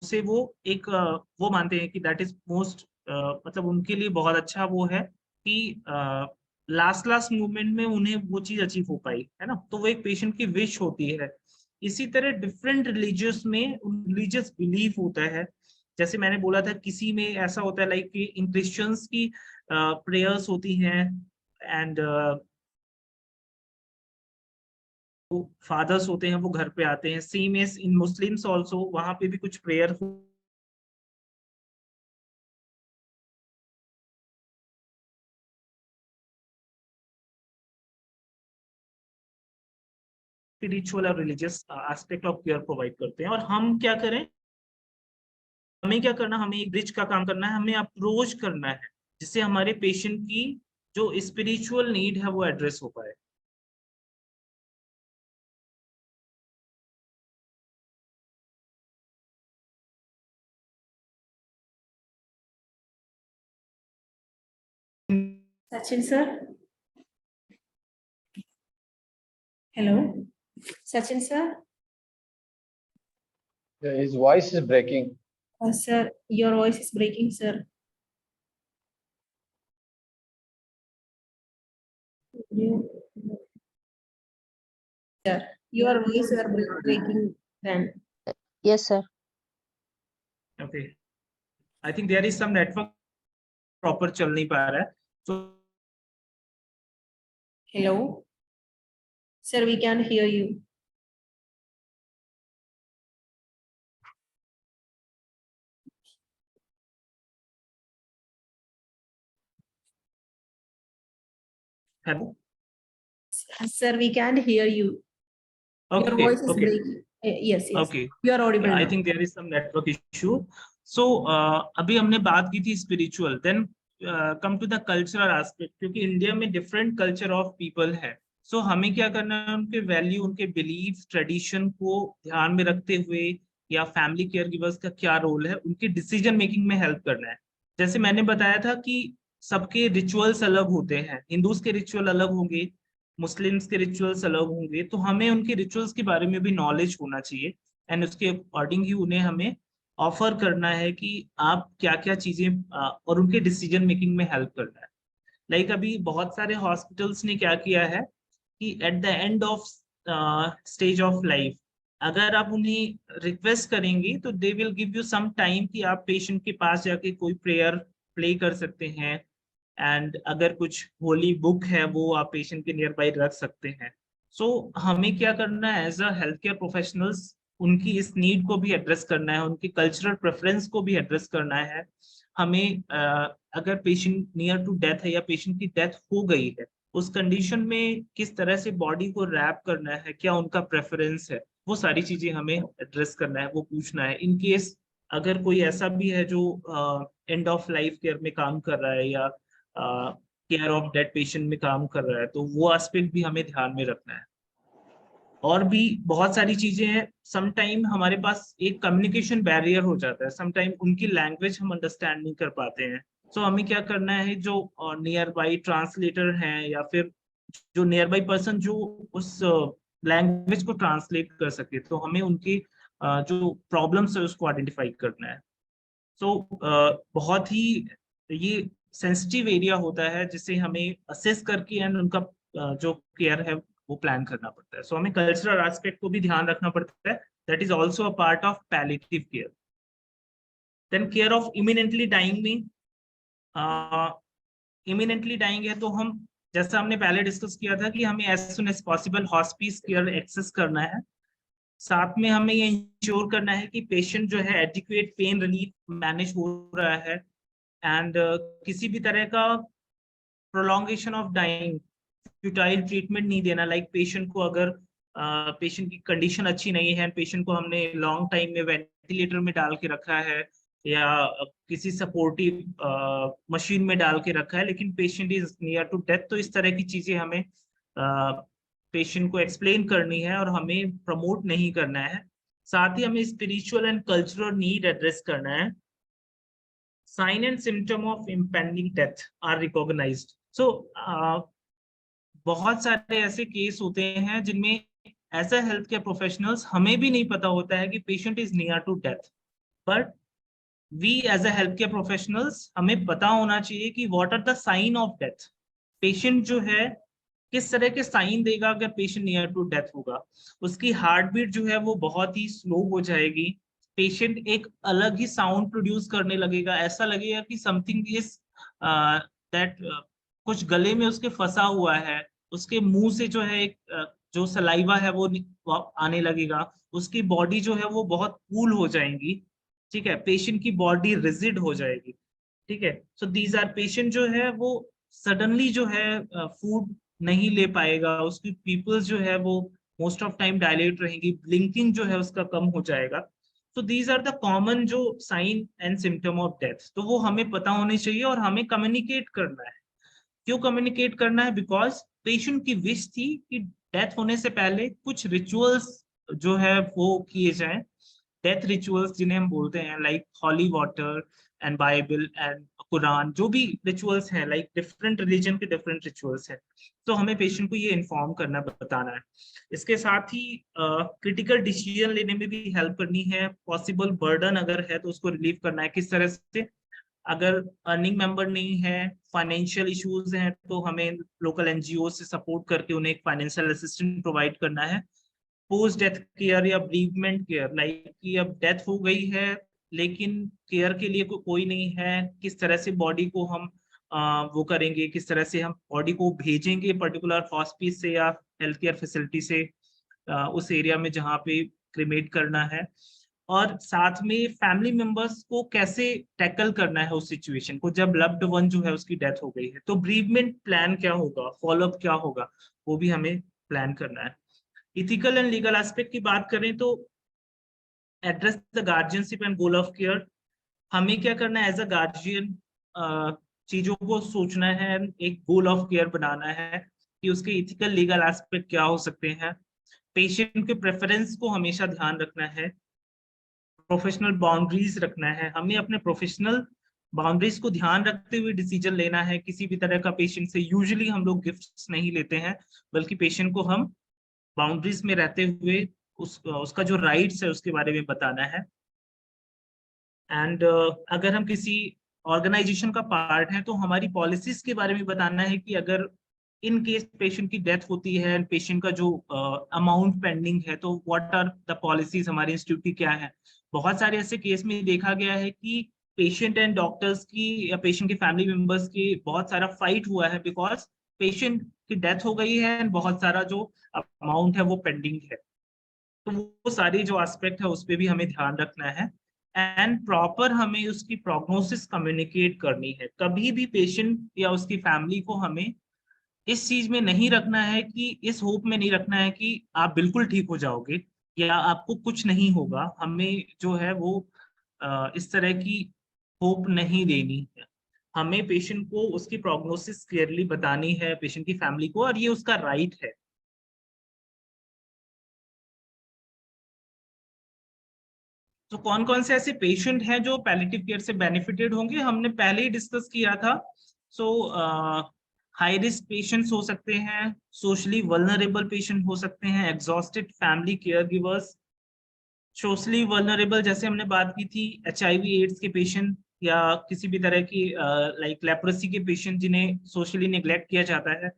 उसे वो एक वो मानते हैं कि दैट इज मोस्ट मतलब उनके लिए बहुत अच्छा वो है कि लास्ट मूवमेंट में उन्हें वो चीज अचीव हो पाई, है ना। तो वो एक पेशेंट की विश होती है। इसी तरह डिफरेंट रिलीजियस में रिलीजियस बिलीफ होता है। जैसे मैंने बोला था किसी में ऐसा होता है लाइक इन क्रिश्चियंस की प्रेयर्स होती हैं एंड फादर्स होते हैं वो घर पे आते हैं। Same as in Muslims also, वहां पे भी कुछ प्रेयर स्पिरिचुअल और religious aspect of care provide करते हैं। और हम क्या करें, हमें क्या करना, हमें एक ब्रिज का काम करना है, हमें अप्रोच करना है जिससे हमारे पेशेंट की जो स्पिरिचुअल नीड है वो एड्रेस हो पाए। Sachin sir. Hello. Sachin sir. Yeah, his voice is breaking. Sir, your voice is breaking, sir. Sir, your voice are breaking then. Yes, sir. Okay, I think there is some network proper चल नहीं पा रहा है। तो Hello. Sir, we can hear you. Hello, Sir, we can't hear you. Your okay voice is okay breaking. Yes, yes. Okay, You are audible I now. Think there is some network issue. So अभी हमने बात की थी spiritual, then come to the cultural aspect, क्योंकि इंडिया में डिफरेंट कल्चर ऑफ पीपल है। सो हमें क्या करना है, उनके वैल्यू, उनके बिलीफ, ट्रेडिशन को ध्यान में रखते हुए या फैमिली केयर गिवर्स का क्या रोल है उनकी डिसीजन मेकिंग में हेल्प करना है। जैसे मैंने बताया था कि सबके रिचुअल्स अलग होते हैं, हिंदूज के रिचुअल अलग होंगे, मुस्लिम्स के रिचुअल्स अलग होंगे, तो हमें उनके रिचुअल्स के बारे में भी नॉलेज होना चाहिए एंड उसके अकॉर्डिंग ही उन्हें हमें ऑफर करना है कि आप क्या क्या चीजें और उनके डिसीजन मेकिंग में हेल्प करना है। लाइक अभी बहुत सारे हॉस्पिटल्स ने क्या किया है कि at the end of stage of life अगर आप उन्हें रिक्वेस्ट करेंगे तो they will give you some time कि आप पेशेंट के पास जाके कोई प्रेयर प्ले कर सकते हैं एंड अगर कुछ होली बुक है वो आप पेशेंट के नियर बाई रख सकते हैं। सो हमें क्या करना है as a health care professionals, उनकी इस नीड को भी एड्रेस करना है, उनकी कल्चरल प्रेफरेंस को भी एड्रेस करना है। हमें अगर पेशेंट नियर टू डेथ है या पेशेंट की डेथ हो गई है, उस कंडीशन में किस तरह से बॉडी को रैप करना है, क्या उनका प्रेफरेंस है, वो सारी चीजें हमें एड्रेस करना है, वो पूछना है। इन केस अगर कोई ऐसा भी है जो एंड ऑफ लाइफ केयर में काम कर रहा है या केयर ऑफ डेड पेशेंट में काम कर रहा है, तो वो एस्पेक्ट भी हमें ध्यान में रखना है। और भी बहुत सारी चीजें हैं। समटाइम हमारे पास एक कम्युनिकेशन बैरियर हो जाता है, समटाइम उनकी लैंग्वेज हम अंडरस्टैंड नहीं कर पाते हैं। सो हमें क्या करना है, जो नियर बाई ट्रांसलेटर हैं या फिर जो नियर बाई पर्सन जो उस लैंग्वेज को ट्रांसलेट कर सके, तो हमें उनकी जो प्रॉब्लम्स है उसको आइडेंटिफाई करना है। सो बहुत ही ये सेंसिटिव एरिया होता है जिसे हमें असेस करके एंड उनका जो केयर है वो प्लान करना पड़ता है। सो हमें कल्चरल एस्पेक्ट को भी ध्यान रखना पड़ता है, that is also a part of palliative care. Then care of imminently dying में, इमिनेंटली डाइंग है तो हम, जैसा हमने पहले डिस्कस किया था कि हमें as soon as possible hospice care access करना है। साथ में हमें ये इंश्योर करना है कि पेशेंट जो है एडिक्वेट पेन रिलीफ मैनेज हो रहा है एंड किसी भी तरह का prolongation of dying, futile treatment नहीं देना। लाइक पेशेंट को अगर पेशेंट की कंडीशन अच्छी नहीं है, पेशेंट को हमने लॉन्ग टाइम में वेंटिलेटर में डाल के रखा है या किसी सपोर्टिव मशीन में डाल के रखा है, लेकिन patient is near to death, तो इस तरह की चीजें हमें पेशेंट को एक्सप्लेन करनी है और हमें प्रमोट नहीं करना है। साथ ही हमें spiritual and cultural need address करना है। Sign and symptom of impending death are recognised. So बहुत सारे ऐसे केस होते हैं जिनमें as a health care professionals हमें भी नहीं पता होता है कि patient is near to death, but we as a health care professionals हमें पता होना चाहिए कि what are the sign of death. Patient जो है किस तरह के साइन देगा अगर पेशेंट नियर टू डेथ होगा। उसकी हार्ट बीट जो है वो बहुत ही स्लो हो जाएगी, पेशेंट एक अलग ही साउंड प्रोड्यूस करने लगेगा, ऐसा लगेगा कि समथिंग इज दैट कुछ गले में उसके फंसा हुआ है, उसके मुंह से जो है एक जो सलाइवा है वो आने लगेगा, उसकी बॉडी जो है वो बहुत कूल हो जाएंगी, ठीक है, पेशेंट की बॉडी रिजिड हो जाएगी, ठीक है। सो दीज आर पेशेंट जो है वो सडनली जो है फूड नहीं ले पाएगा, उसकी पीपल्स जो है वो मोस्ट ऑफ टाइम डायलेट रहेंगी, ब्लिंकिंग जो है उसका कम हो जाएगा। तो दीज आर द कॉमन जो sign and symptom of death, तो वो हमें पता होने चाहिए और हमें कम्युनिकेट करना है। क्यों कम्युनिकेट करना है? बिकॉज पेशेंट की विश थी कि डेथ होने से पहले कुछ रिचुअल्स जो है वो किए जाएं, डेथ रिचुअल्स जिन्हें हम बोलते हैं like holy water and Bible and Quran, जो भी रिचुअल्स हैं, लाइक डिफरेंट रिलीजन के डिफरेंट रिचुअल्स हैं, तो हमें पेशेंट को ये इन्फॉर्म करना, बताना है। इसके साथ ही क्रिटिकल डिसीजन लेने में भी हेल्प करनी है, पॉसिबल बर्डन अगर है तो उसको रिलीव करना है किस तरह से। अगर अर्निंग मेंबर नहीं है, फाइनेंशियल इश्यूज हैं, तो हमें लोकल एनजीओ से सपोर्ट करके उन्हें एक फाइनेंशियल असिस्टेंस प्रोवाइड करना है। पोस्ट डेथ केयर या ब्रीवमेंट केयर, लाइक कि अब डेथ हो गई है लेकिन केयर के लिए कोई नहीं है, किस तरह से बॉडी को हम वो करेंगे, किस तरह से हम बॉडी को भेजेंगे पर्टिकुलर हॉस्पिस से या हेल्थ केयर फैसिलिटी से उस एरिया में जहाँ पे क्रिमेट करना है। और साथ में फैमिली मेंबर्स को कैसे टैकल करना है उस सिचुएशन को जब लव्ड वन जो है उसकी डेथ हो गई है, तो ब्रीवमेंट प्लान क्या होगा, फॉलोअप क्या होगा, वो भी हमें प्लान करना है। इथिकल एंड लीगल एस्पेक्ट की बात करें तो address the guardianship and goal of care. हमें क्या करना है एज अ गार्जियन, चीजों को सोचना है, एक गोल ऑफ केयर बनाना है कि उसके इथिकल लीगल एस्पेक्ट क्या हो सकते हैं। पेशेंट के प्रेफरेंस को हमेशा ध्यान रखना है, प्रोफेशनल बाउंड्रीज रखना है, हमें अपने प्रोफेशनल बाउंड्रीज को ध्यान रखते हुए डिसीजन लेना है। किसी भी तरह का पेशेंट से यूजुअली हम लोग गिफ्ट्स नहीं लेते हैं, बल्कि पेशेंट को हम बाउंड्रीज में रहते हुए उसका जो राइट्स है उसके बारे में बताना है। एंड अगर हम किसी ऑर्गेनाइजेशन का पार्ट है तो हमारी पॉलिसीज के बारे में बताना है कि अगर इन केस पेशेंट की डेथ होती है एंड पेशेंट का जो अमाउंट पेंडिंग है, तो व्हाट आर द पॉलिसीज हमारे इंस्टीट्यूट की क्या है। बहुत सारे ऐसे केस में देखा गया है कि पेशेंट एंड डॉक्टर्स की या पेशेंट के फैमिली मेंबर्स की बहुत सारा फाइट हुआ है बिकॉज पेशेंट की डेथ हो गई है एंड बहुत सारा जो अमाउंट है वो पेंडिंग है। तो वो सारी जो एस्पेक्ट है उस पर भी हमें ध्यान रखना है एंड प्रॉपर हमें उसकी प्रोग्नोसिस कम्युनिकेट करनी है। कभी भी पेशेंट या उसकी फैमिली को हमें इस चीज में नहीं रखना है कि इस होप में नहीं रखना है कि आप बिल्कुल ठीक हो जाओगे या आपको कुछ नहीं होगा। हमें जो है वो इस तरह की होप नहीं देनी है। हमें पेशेंट को उसकी प्रोग्नोसिस क्लियरली बतानी है, पेशेंट की फैमिली को, और ये उसका राइट है। तो कौन कौन से ऐसे पेशेंट हैं जो पैलिएटिव केयर से बेनिफिटेड होंगे, हमने पहले ही डिस्कस किया था। सो हाई रिस्क पेशेंट्स हो सकते हैं, सोशली वल्नरेबल पेशेंट हो सकते हैं, exhausted family care givers, socially vulnerable जैसे हमने बात की थी HIV एड्स के पेशेंट या किसी भी तरह की लाइक लेप्रोसी के पेशेंट जिन्हें सोशली निग्लेक्ट किया जाता है।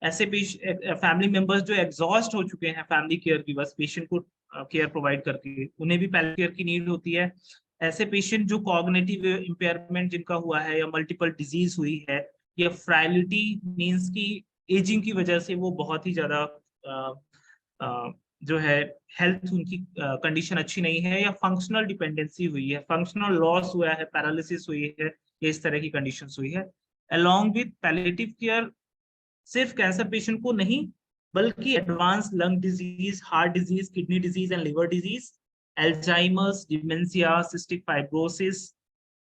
ऐसे फैमिली मेंबर्स जो एग्जॉस्ट हो चुके हैं फैमिली केयर गिवर्स पेशेंट को केयर प्रोवाइड करके, उन्हें भी पैलिएटिव केयर की नीड होती है। ऐसे पेशेंट जो कॉग्निटिव इम्पेयरमेंट जिनका हुआ है या मल्टीपल डिजीज हुई है या फ्राइलिटी मींस की एजिंग की वजह से वो बहुत ही ज्यादा जो है हेल्थ उनकी कंडीशन अच्छी नहीं है या फंक्शनल डिपेंडेंसी हुई है, फंक्शनल लॉस हुआ है, पैरालिसिस हुई है, या इस तरह की कंडीशंस हुई है। अलोंग विद पैलिएटिव केयर सिर्फ कैंसर पेशेंट को नहीं बल्कि advance lung disease, heart disease, kidney disease and liver disease, Alzheimer's, dementia, cystic fibrosis,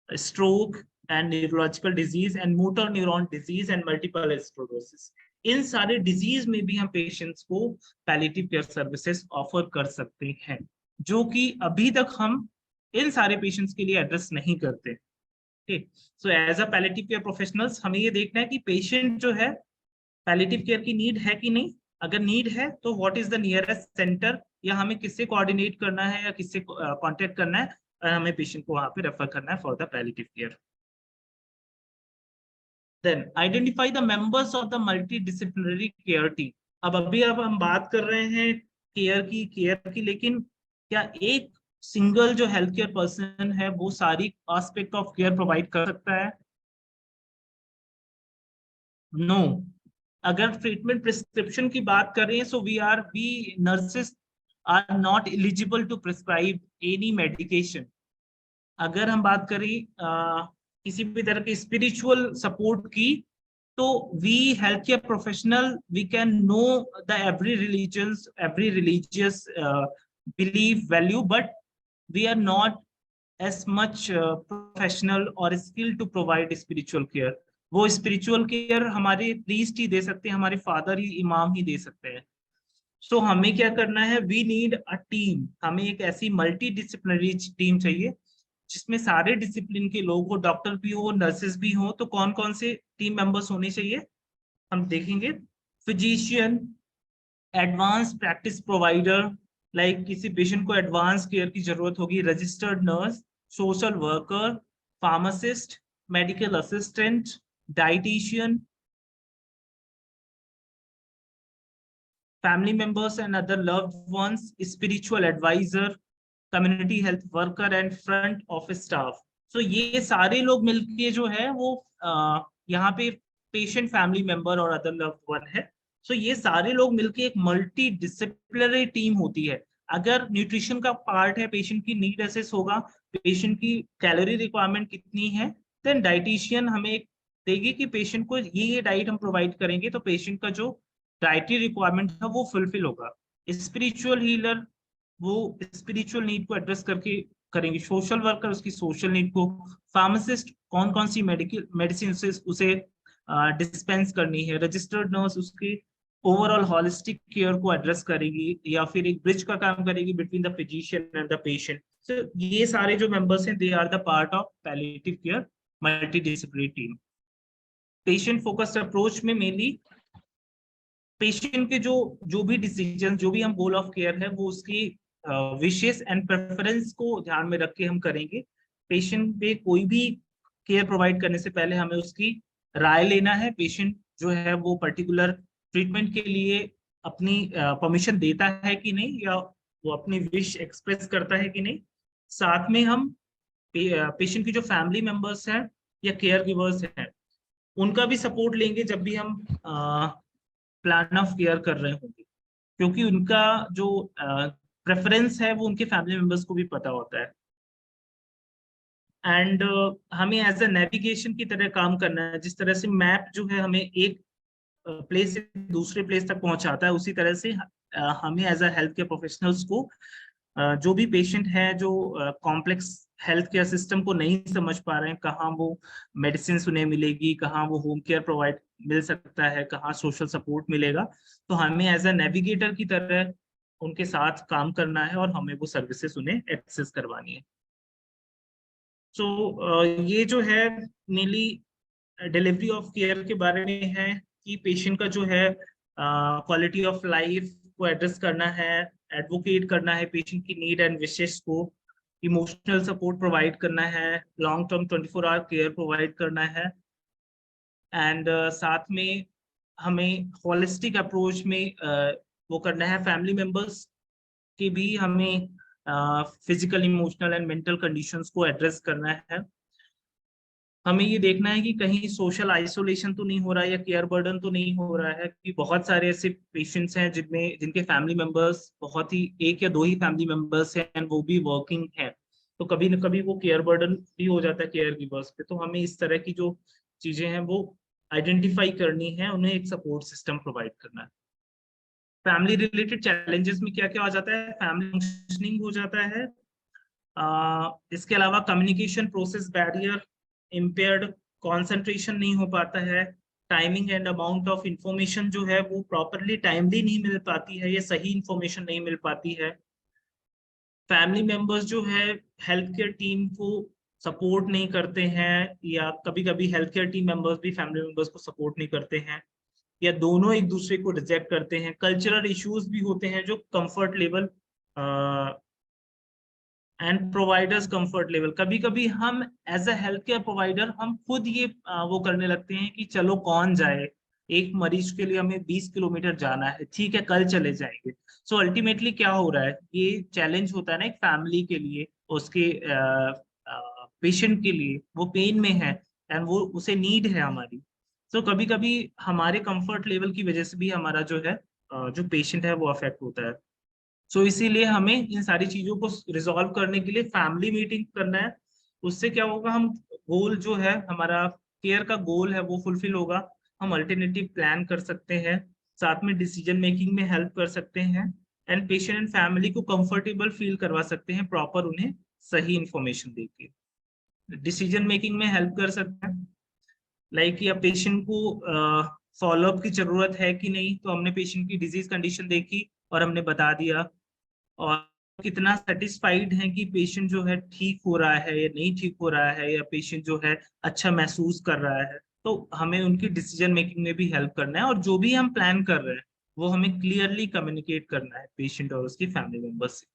stroke and neurological disease and motor neuron disease and multiple sclerosis, इन सारे डिजीज में भी हम पेशेंट्स को पैलिएटिव केयर सर्विसेज ऑफर कर सकते हैं, जो कि अभी तक हम इन सारे पेशेंट्स के लिए एड्रेस नहीं करते। ठीक, so as a palliative care professionals हमें ये देखना है कि पेशेंट जो है पैलिएटिव केयर की नीड है कि नहीं। अगर नीड है तो what is the nearest centre, या हमें किससे कोऑर्डिनेट करना है या किससे कांटेक्ट करना है, हमें पेशेंट को वहां पे रेफर करना है for the palliative care. Then identify the members of the multidisciplinary care team. अब हम बात कर रहे हैं केयर की, लेकिन क्या एक सिंगल जो हेल्थ केयर पर्सन है वो सारी एस्पेक्ट ऑफ केयर प्रोवाइड कर सकता है? नो। अगर ट्रीटमेंट प्रिस्क्रिप्शन की बात करें, so we nurses are not eligible to prescribe any medication. अगर हम बात करें किसी भी तरह के स्पिरिचुअल सपोर्ट की, तो we health care professional we can know the every religious belief value, but we are not as much professional और skill to provide spiritual care. वो स्पिरिचुअल केयर हमारे प्रीस्ट ही दे सकते हैं, हमारे फादर ही, इमाम ही दे सकते हैं। सो हमें क्या करना है, वी नीड अ टीम। हमें एक ऐसी मल्टी डिसिप्लिनरी टीम चाहिए जिसमें सारे डिसिप्लिन के लोग हो, डॉक्टर भी हो, नर्सेस भी हो। तो कौन कौन से टीम मेंबर्स होने चाहिए हम देखेंगे। Physician, advance practice provider, like किसी पेशेंट को एडवांस केयर की जरूरत होगी, registered nurse, social worker, pharmacist, medical assistant, dietitian, family members and other loved ones, spiritual advisor, community health worker and front office staff. So ये सारे लोग मिलके जो है वो यहाँ पे पेशेंट, फैमिली मेंबर और अदर लव्ड वन है। सो ये सारे लोग मिलके एक मल्टी डिसिप्लिनरी टीम होती है। अगर न्यूट्रिशन का पार्ट है, पेशेंट की नीड असेस होगा, पेशेंट की कैलोरी रिक्वायरमेंट कितनी है, देन डाइटिशियन हमें देगी कि पेशेंट को ये डाइट हम प्रोवाइड करेंगे तो पेशेंट का जो डाइटरी रिक्वायरमेंट है वो फुलफिल होगा। स्पिरिचुअल हीलर वो स्पिरिचुअल नीड को एड्रेस करके करेंगे, सोशल वर्कर उसकी सोशल नीड को, फार्मासिस्ट कौन कौन सी मेडिसिन उसे डिस्पेंस करनी है, रजिस्टर्ड नर्स उसकी ओवरऑल हॉलिस्टिक केयर को एड्रेस करेगी या फिर एक ब्रिज का काम करेगी between the physician and the patient. So ये सारे जो मेंबर्स हैं they are the part of palliative care multidisciplinary team. Patient focused approach में मेनली पेशेंट के जो भी डिसीजन, जो भी हम गोल ऑफ केयर है वो उसकी विशेस एंड प्रेफरेंस को ध्यान में रख के हम करेंगे। पेशेंट पे कोई भी केयर प्रोवाइड करने से पहले हमें उसकी राय लेना है। पेशेंट जो है वो पर्टिकुलर ट्रीटमेंट के लिए अपनी परमिशन देता है कि नहीं, या वो अपनी विश एक्सप्रेस करता है कि नहीं। साथ में हम पेशेंट की जो फैमिली मेंबर्स हैं या केयर गिवर्स हैं उनका भी सपोर्ट लेंगे जब भी हम प्लान ऑफ केयर कर रहे होंगे, क्योंकि उनका जो प्रेफरेंस है वो उनके फैमिली मेंबर्स को भी पता होता है। एंड हमें एज अ नेविगेशन की तरह काम करना है। जिस तरह से मैप जो है हमें एक प्लेस से दूसरे प्लेस तक पहुंचाता है, उसी तरह से हमें as a health care professionals को जो भी पेशेंट है जो कॉम्प्लेक्स हेल्थ केयर सिस्टम को नहीं समझ पा रहे हैं, कहाँ वो मेडिसिन उन्हें मिलेगी, कहाँ वो होम केयर प्रोवाइड मिल सकता है, कहाँ सोशल सपोर्ट मिलेगा, तो हमें एज अ नेविगेटर की तरह उनके साथ काम करना है और हमें वो सर्विसेज उन्हें एक्सेस करवानी है। सो ये जो है मेनली डिलीवरी ऑफ केयर के बारे में है कि पेशेंट का जो है क्वालिटी ऑफ लाइफ को एड्रेस करना है, एडवोकेट करना है पेशेंट की नीड एंड विशेस को, इमोशनल सपोर्ट प्रोवाइड करना है, long term 24 hour care provide करना है, एंड साथ में हमें होलिस्टिक अप्रोच में वो करना है। फैमिली मेंबर्स के भी हमें physical, emotional and mental conditions को एड्रेस करना है। हमें ये देखना है कि कहीं सोशल आइसोलेशन तो नहीं हो रहा है या केयर बर्डन तो नहीं हो रहा है, कि बहुत सारे ऐसे पेशेंट्स हैं जिनके फैमिली मेंबर्स बहुत ही एक या दो ही फैमिली मेंबर्स हैं, वो भी वर्किंग हैं, तो कभी न कभी वो केयर बर्डन भी हो जाता है केयर गिवर्स पे। तो हमें इस तरह की जो चीजें हैं वो आइडेंटिफाई करनी है, उन्हें एक सपोर्ट सिस्टम प्रोवाइड करना है। फैमिली रिलेटेड चैलेंजेस में क्या क्या आ जाता है, फैमिली फंक्शनिंग हो जाता है, इसके अलावा communication process barrier, impaired concentration नहीं हो पाता है, timing and amount of information जो है वो प्रॉपरली टाइमली नहीं मिल पाती है, ये सही इंफॉर्मेशन नहीं मिल पाती है। फैमिली मेंबर्स जो है हेल्थ केयर टीम को सपोर्ट नहीं करते हैं, या कभी कभी हेल्थ केयर टीम मेंबर्स भी फैमिली मेंबर्स को सपोर्ट नहीं करते हैं, या दोनों एक दूसरे को रिजेक्ट करते हैं। कल्चरल इश्यूज भी होते हैं, जो comfort level and providers comfort level, कभी कभी हम as a health care provider हम खुद ये वो करने लगते हैं कि चलो कौन जाए, एक मरीज के लिए हमें 20 किलोमीटर जाना है, ठीक है कल चले जाएंगे। सो अल्टीमेटली क्या हो रहा है, ये चैलेंज होता है ना एक फैमिली के लिए, उसके पेशेंट के लिए, वो पेन में है एंड वो उसे नीड है हमारी। सो कभी कभी हमारे कंफर्ट लेवल की वजह से भी हमारा जो है जो पेशेंट है वो अफेक्ट होता है। सो इसीलिए हमें इन सारी चीजों को रिजॉल्व करने के लिए फैमिली मीटिंग करना है। उससे क्या होगा, हम गोल जो है हमारा केयर का गोल है वो फुलफिल होगा, हम अल्टरनेटिव प्लान कर सकते हैं, साथ में डिसीजन मेकिंग में हेल्प कर सकते हैं एंड पेशेंट एंड फैमिली को कंफर्टेबल फील करवा सकते हैं, प्रॉपर उन्हें सही इंफॉर्मेशन देके डिसीजन मेकिंग में हेल्प कर सकते हैं। लाइक या पेशेंट को फॉलोअप की जरूरत है कि नहीं, तो हमने पेशेंट की डिजीज कंडीशन देखी और हमने बता दिया, और कितना सेटिस्फाइड है कि पेशेंट जो है ठीक हो रहा है या नहीं ठीक हो रहा है, या पेशेंट जो है अच्छा महसूस कर रहा है, तो हमें उनकी डिसीजन मेकिंग में भी हेल्प करना है। और जो भी हम प्लान कर रहे हैं वो हमें क्लियरली कम्युनिकेट करना है पेशेंट और उसकी फैमिली मेंबर्स से।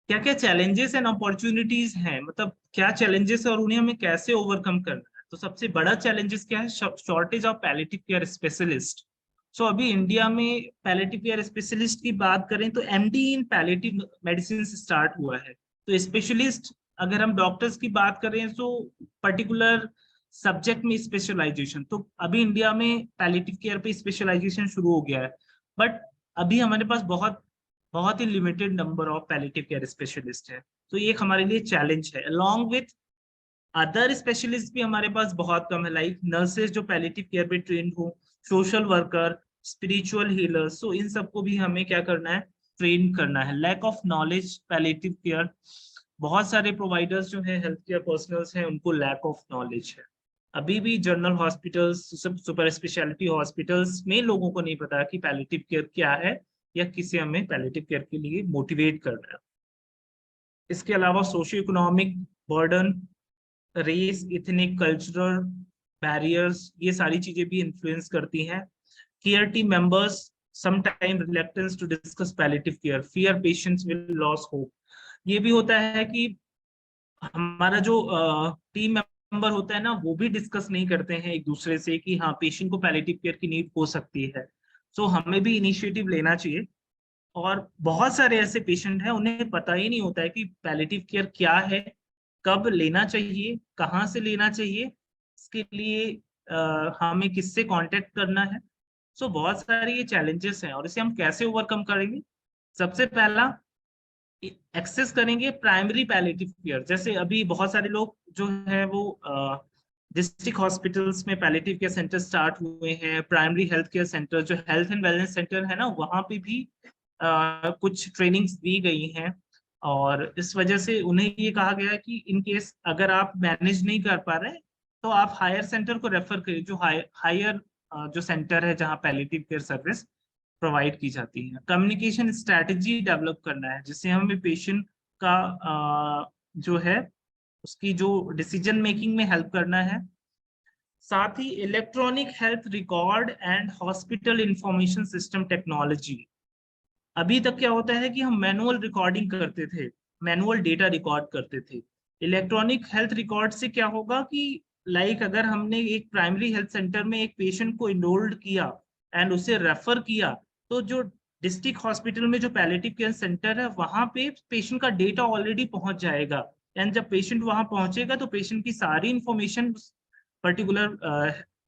क्या क्या चैलेंजेस एंड अपॉर्चुनिटीज हैं, मतलब क्या चैलेंजेस है और उन्हें हमें कैसे ओवरकम करना है। तो सबसे बड़ा चैलेंजेस क्या है, shortage of palliative care specialist. So अभी इंडिया में पैलिएटिव केयर स्पेशलिस्ट की बात करें तो एमडी इन पैलिएटिव मेडिसिन स्टार्ट हुआ है। तो स्पेशलिस्ट अगर हम डॉक्टर्स की बात करें तो पर्टिकुलर सब्जेक्ट में स्पेशलाइजेशन, तो अभी इंडिया में पैलिएटिव केयर पे स्पेशलाइजेशन शुरू हो गया है, बट अभी हमारे पास बहुत ही limited number of palliative care specialist है। तो ये एक हमारे लिए चैलेंज है। अलॉन्ग विथ अदर स्पेशलिस्ट भी हमारे पास बहुत कम है, लाइक नर्सेज जो पैलिएटिव केयर पे ट्रेंड हो, social worker, spiritual healers, so इन सबको भी हमें क्या करना है, ट्रेन करना है। Lack of knowledge palliative care, बहुत सारे प्रोवाइडर्स जो है हेल्थ केयर पर्सनल्स हैं उनको लैक ऑफ नॉलेज है। अभी भी general hospitals, super speciality hospitals में लोगों को नहीं पता कि पैलिएटिव केयर क्या है या किसे हमें पैलिएटिव केयर के लिए मोटिवेट करना है। इसके अलावा socio economic burden, race, ethnic, cultural barriers, ये सारी चीजें भी इन्फ्लुएंस करती हैं। Care team members sometime reluctance to discuss palliative care, fear patients will loss hope. ये भी होता है कि हमारा जो टीम मेंबर होता है ना, वो भी डिस्कस नहीं करते हैं एक दूसरे से कि हाँ पेशेंट को पैलिएटिव केयर की नीड हो सकती है। सो हमें भी इनिशिएटिव लेना चाहिए। और बहुत सारे ऐसे पेशेंट हैं उन्हें पता ही नहीं होता है कि पैलिएटिव केयर क्या है, कब लेना चाहिए, कहाँ से लेना चाहिए, इसके लिए हमें किससे कांटेक्ट करना है। सो बहुत सारे ये चैलेंजेस हैं और इसे हम कैसे ओवरकम करेंगे। सबसे पहला, एक्सेस करेंगे प्राइमरी पैलिएटिव केयर। जैसे अभी बहुत सारे लोग जो है वो डिस्ट्रिक्ट हॉस्पिटल्स में पैलिएटिव केयर सेंटर स्टार्ट हुए हैं, प्राइमरी हेल्थ केयर सेंटर जो हेल्थ एंड वेलनेस सेंटर है ना, वहाँ पे भी कुछ ट्रेनिंग्स दी गई हैं। और इस वजह से उन्हें ये कहा गया है कि इन केस अगर आप मैनेज नहीं कर पा रहे तो आप हायर सेंटर को रेफर करिए, जो हायर जो सेंटर है जहाँ पैलिएटिव केयर सर्विस प्रोवाइड की जाती है। कम्युनिकेशन स्ट्रैटेजी डेवलप करना है जिससे हमें पेशेंट का जो है उसकी जो डिसीजन मेकिंग में हेल्प करना है। साथ ही electronic health record and hospital information system technology. अभी तक क्या होता है कि हम मैनुअल रिकॉर्डिंग करते थे, मैनुअल डेटा रिकॉर्ड करते थे। इलेक्ट्रॉनिक हेल्थ रिकॉर्ड से क्या होगा कि लाइक अगर हमने एक प्राइमरी हेल्थ सेंटर में एक पेशेंट को इनरोल्ड किया एंड उसे रेफर किया, तो जो डिस्ट्रिक्ट हॉस्पिटल में जो पैलिएटिव केयर सेंटर है वहां पे पेशेंट का डेटा ऑलरेडी पहुंच जाएगा। एंड जब पेशेंट वहां पहुंचेगा तो पेशेंट की सारी इंफॉर्मेशन पर्टिकुलर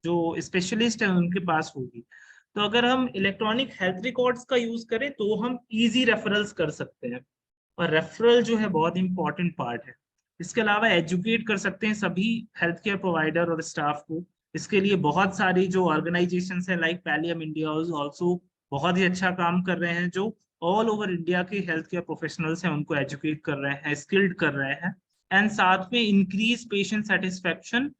जो स्पेशलिस्ट है उनके पास होगी। तो अगर हम इलेक्ट्रॉनिक हेल्थ रिकॉर्ड्स का यूज करें तो हम इजी रेफरल्स कर सकते हैं, और रेफरल जो है बहुत इंपॉर्टेंट पार्ट है। इसके अलावा एजुकेट कर सकते हैं सभी हेल्थ केयर प्रोवाइडर और स्टाफ को। इसके लिए बहुत सारी जो ऑर्गेनाइजेशंस हैं लाइक पैलियम इंडिया ऑल्सो बहुत ही अच्छा काम कर रहे हैं, जो ऑल ओवर इंडिया के हेल्थ केयर प्रोफेशनल्स हैं उनको एजुकेट कर रहे हैं, स्किल्ड कर रहे हैं। एंड साथ में इंक्रीज पेशेंट सेटिस्फेक्शन,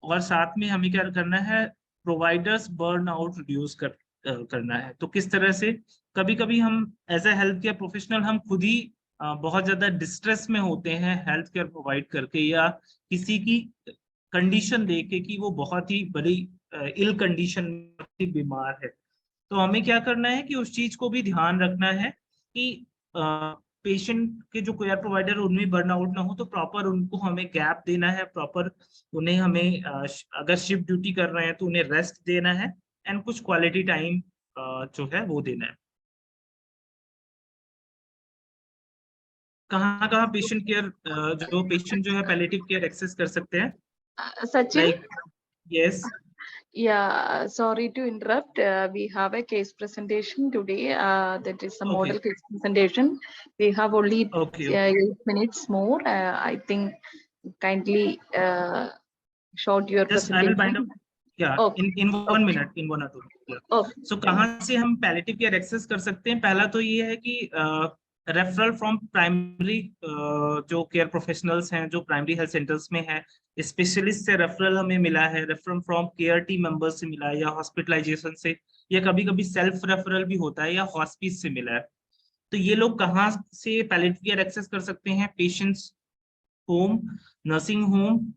और साथ में हमें क्या करना है, प्रोवाइडर्स बर्न आउट रिड्यूस करना है। तो किस तरह से, कभी कभी हम as a health care professional हम खुद ही बहुत ज्यादा डिस्ट्रेस में होते हैं हेल्थ केयर प्रोवाइड करके, या किसी की कंडीशन देके कि वो बहुत ही बड़ी इल कंडीशन में बीमार है, तो हमें क्या करना है कि उस चीज को भी ध्यान रखना है कि पेशेंट के जो केयर प्रोवाइडर उनमें बर्नआउट ना हो, तो प्रॉपर उनको हमें गैप देना है, प्रॉपर उन्हें हमें अगर शिफ्ट ड्यूटी कर रहे हैं तो उन्हें रेस्ट देना है, एंड कुछ क्वालिटी टाइम जो है वो देना है। कहाँ कहाँ पेशेंट केयर जो पेशेंट जो है पैलिएटिव केयर एक्सेस कर सकते हैं? Sachin? Like yes, Yeah, sorry to interrupt. We have a case presentation today. That is a Okay. model case presentation. We have only okay, 8 minutes more. I think kindly short your just I will bind up, presentation. yeah, Okay. in 1 minute, in 1 or 2 yeah. Okay. So कहाँ से हम पैलिएटिव केयर एक्सेस कर सकते हैं? पहला तो ये है कि रेफरल फ्रॉम प्राइमरी जो केयर प्रोफेशनल्स हैं जो प्राइमरी हेल्थ सेंटर्स में है, स्पेशलिस्ट से रेफरल हमें मिला है, referral from care team members से मिला है, या हॉस्पिटलाइजेशन से, या कभी कभी सेल्फ रेफरल भी होता है, या हॉस्पिस से मिला है। तो ये लोग कहाँ से पैलिएटिव केयर एक्सेस कर सकते हैं? Patients home, nursing home,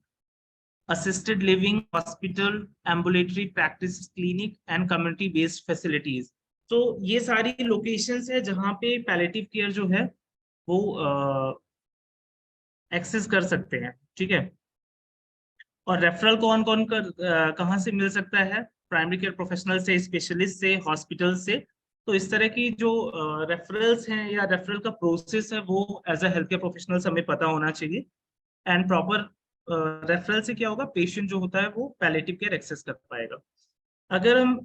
assisted living, hospital, ambulatory practice clinic and community based facilities। तो ये सारी लोकेशंस है जहाँ पे पैलिएटिव केयर जो है वो एक्सेस कर सकते हैं, ठीक है। और रेफरल कौन कौन कहाँ से मिल सकता है? प्राइमरी केयर प्रोफेशनल से, स्पेशलिस्ट से, हॉस्पिटल से। तो इस तरह की जो रेफरल्स हैं या रेफरल का प्रोसेस है वो as a health care professionals हमें पता होना चाहिए, एंड प्रॉपर रेफरल से क्या होगा, पेशेंट जो होता है वो पैलिएटिव केयर एक्सेस कर पाएगा। अगर हम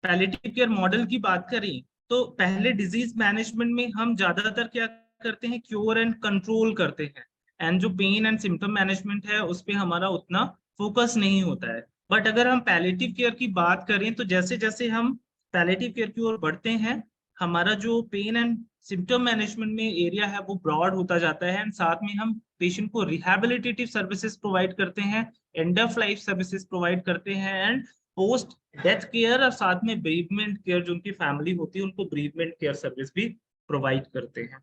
पैलिएटिव केयर मॉडल की बात करें तो पहले डिजीज मैनेजमेंट में हम ज्यादातर क्या करते हैं, क्योर एंड कंट्रोल करते हैं, एंड जो पेन एंड सिम्टम मैनेजमेंट है उस पर हमारा उतना फोकस नहीं होता है। बट अगर हम पैलिएटिव केयर की बात करें तो जैसे जैसे हम पैलिएटिव केयर की ओर बढ़ते हैं, हमारा जो पेन एंड सिम्टम मैनेजमेंट में एरिया है वो ब्रॉड होता जाता है, एंड साथ में हम पेशेंट को रिहैबिलिटेटिव सर्विसेज प्रोवाइड करते हैं, end of life services provide करते हैं, एंड पोस्ट डेथ केयर और साथ में बेरीवमेंट केयर, जो उनकी फैमिली होती है उनको बेरीवमेंट केयर सर्विस भी प्रोवाइड करते हैं।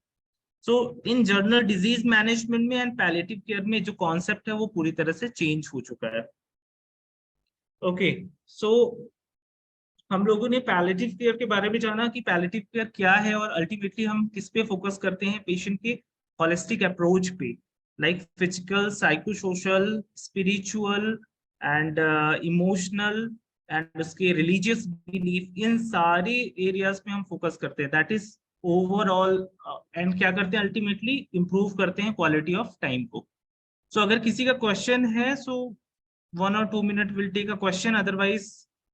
सो इन जनरल डिजीज मैनेजमेंट में एंड पैलिएटिव केयर में जो कॉन्सेप्ट है वो पूरी तरह से चेंज हो चुका है। ओके, सो हम लोगों ने पैलिएटिव केयर के बारे में जाना कि पैलिएटिव केयर क्या है, और अल्टीमेटली हम किस पे फोकस करते हैं, पेशेंट के होलिस्टिक अप्रोच पे, like physical, psycho social, spiritual and emotional and उसके रिलीजियस बिलीफ, इन सारे एरियाज में हम फोकस करते हैं। दैट इज ओवरऑल, एंड क्या करते हैं अल्टीमेटली, इंप्रूव करते हैं क्वालिटी ऑफ टाइम को। सो अगर किसी का क्वेश्चन है, सो 1 or 2 minute will take a question, otherwise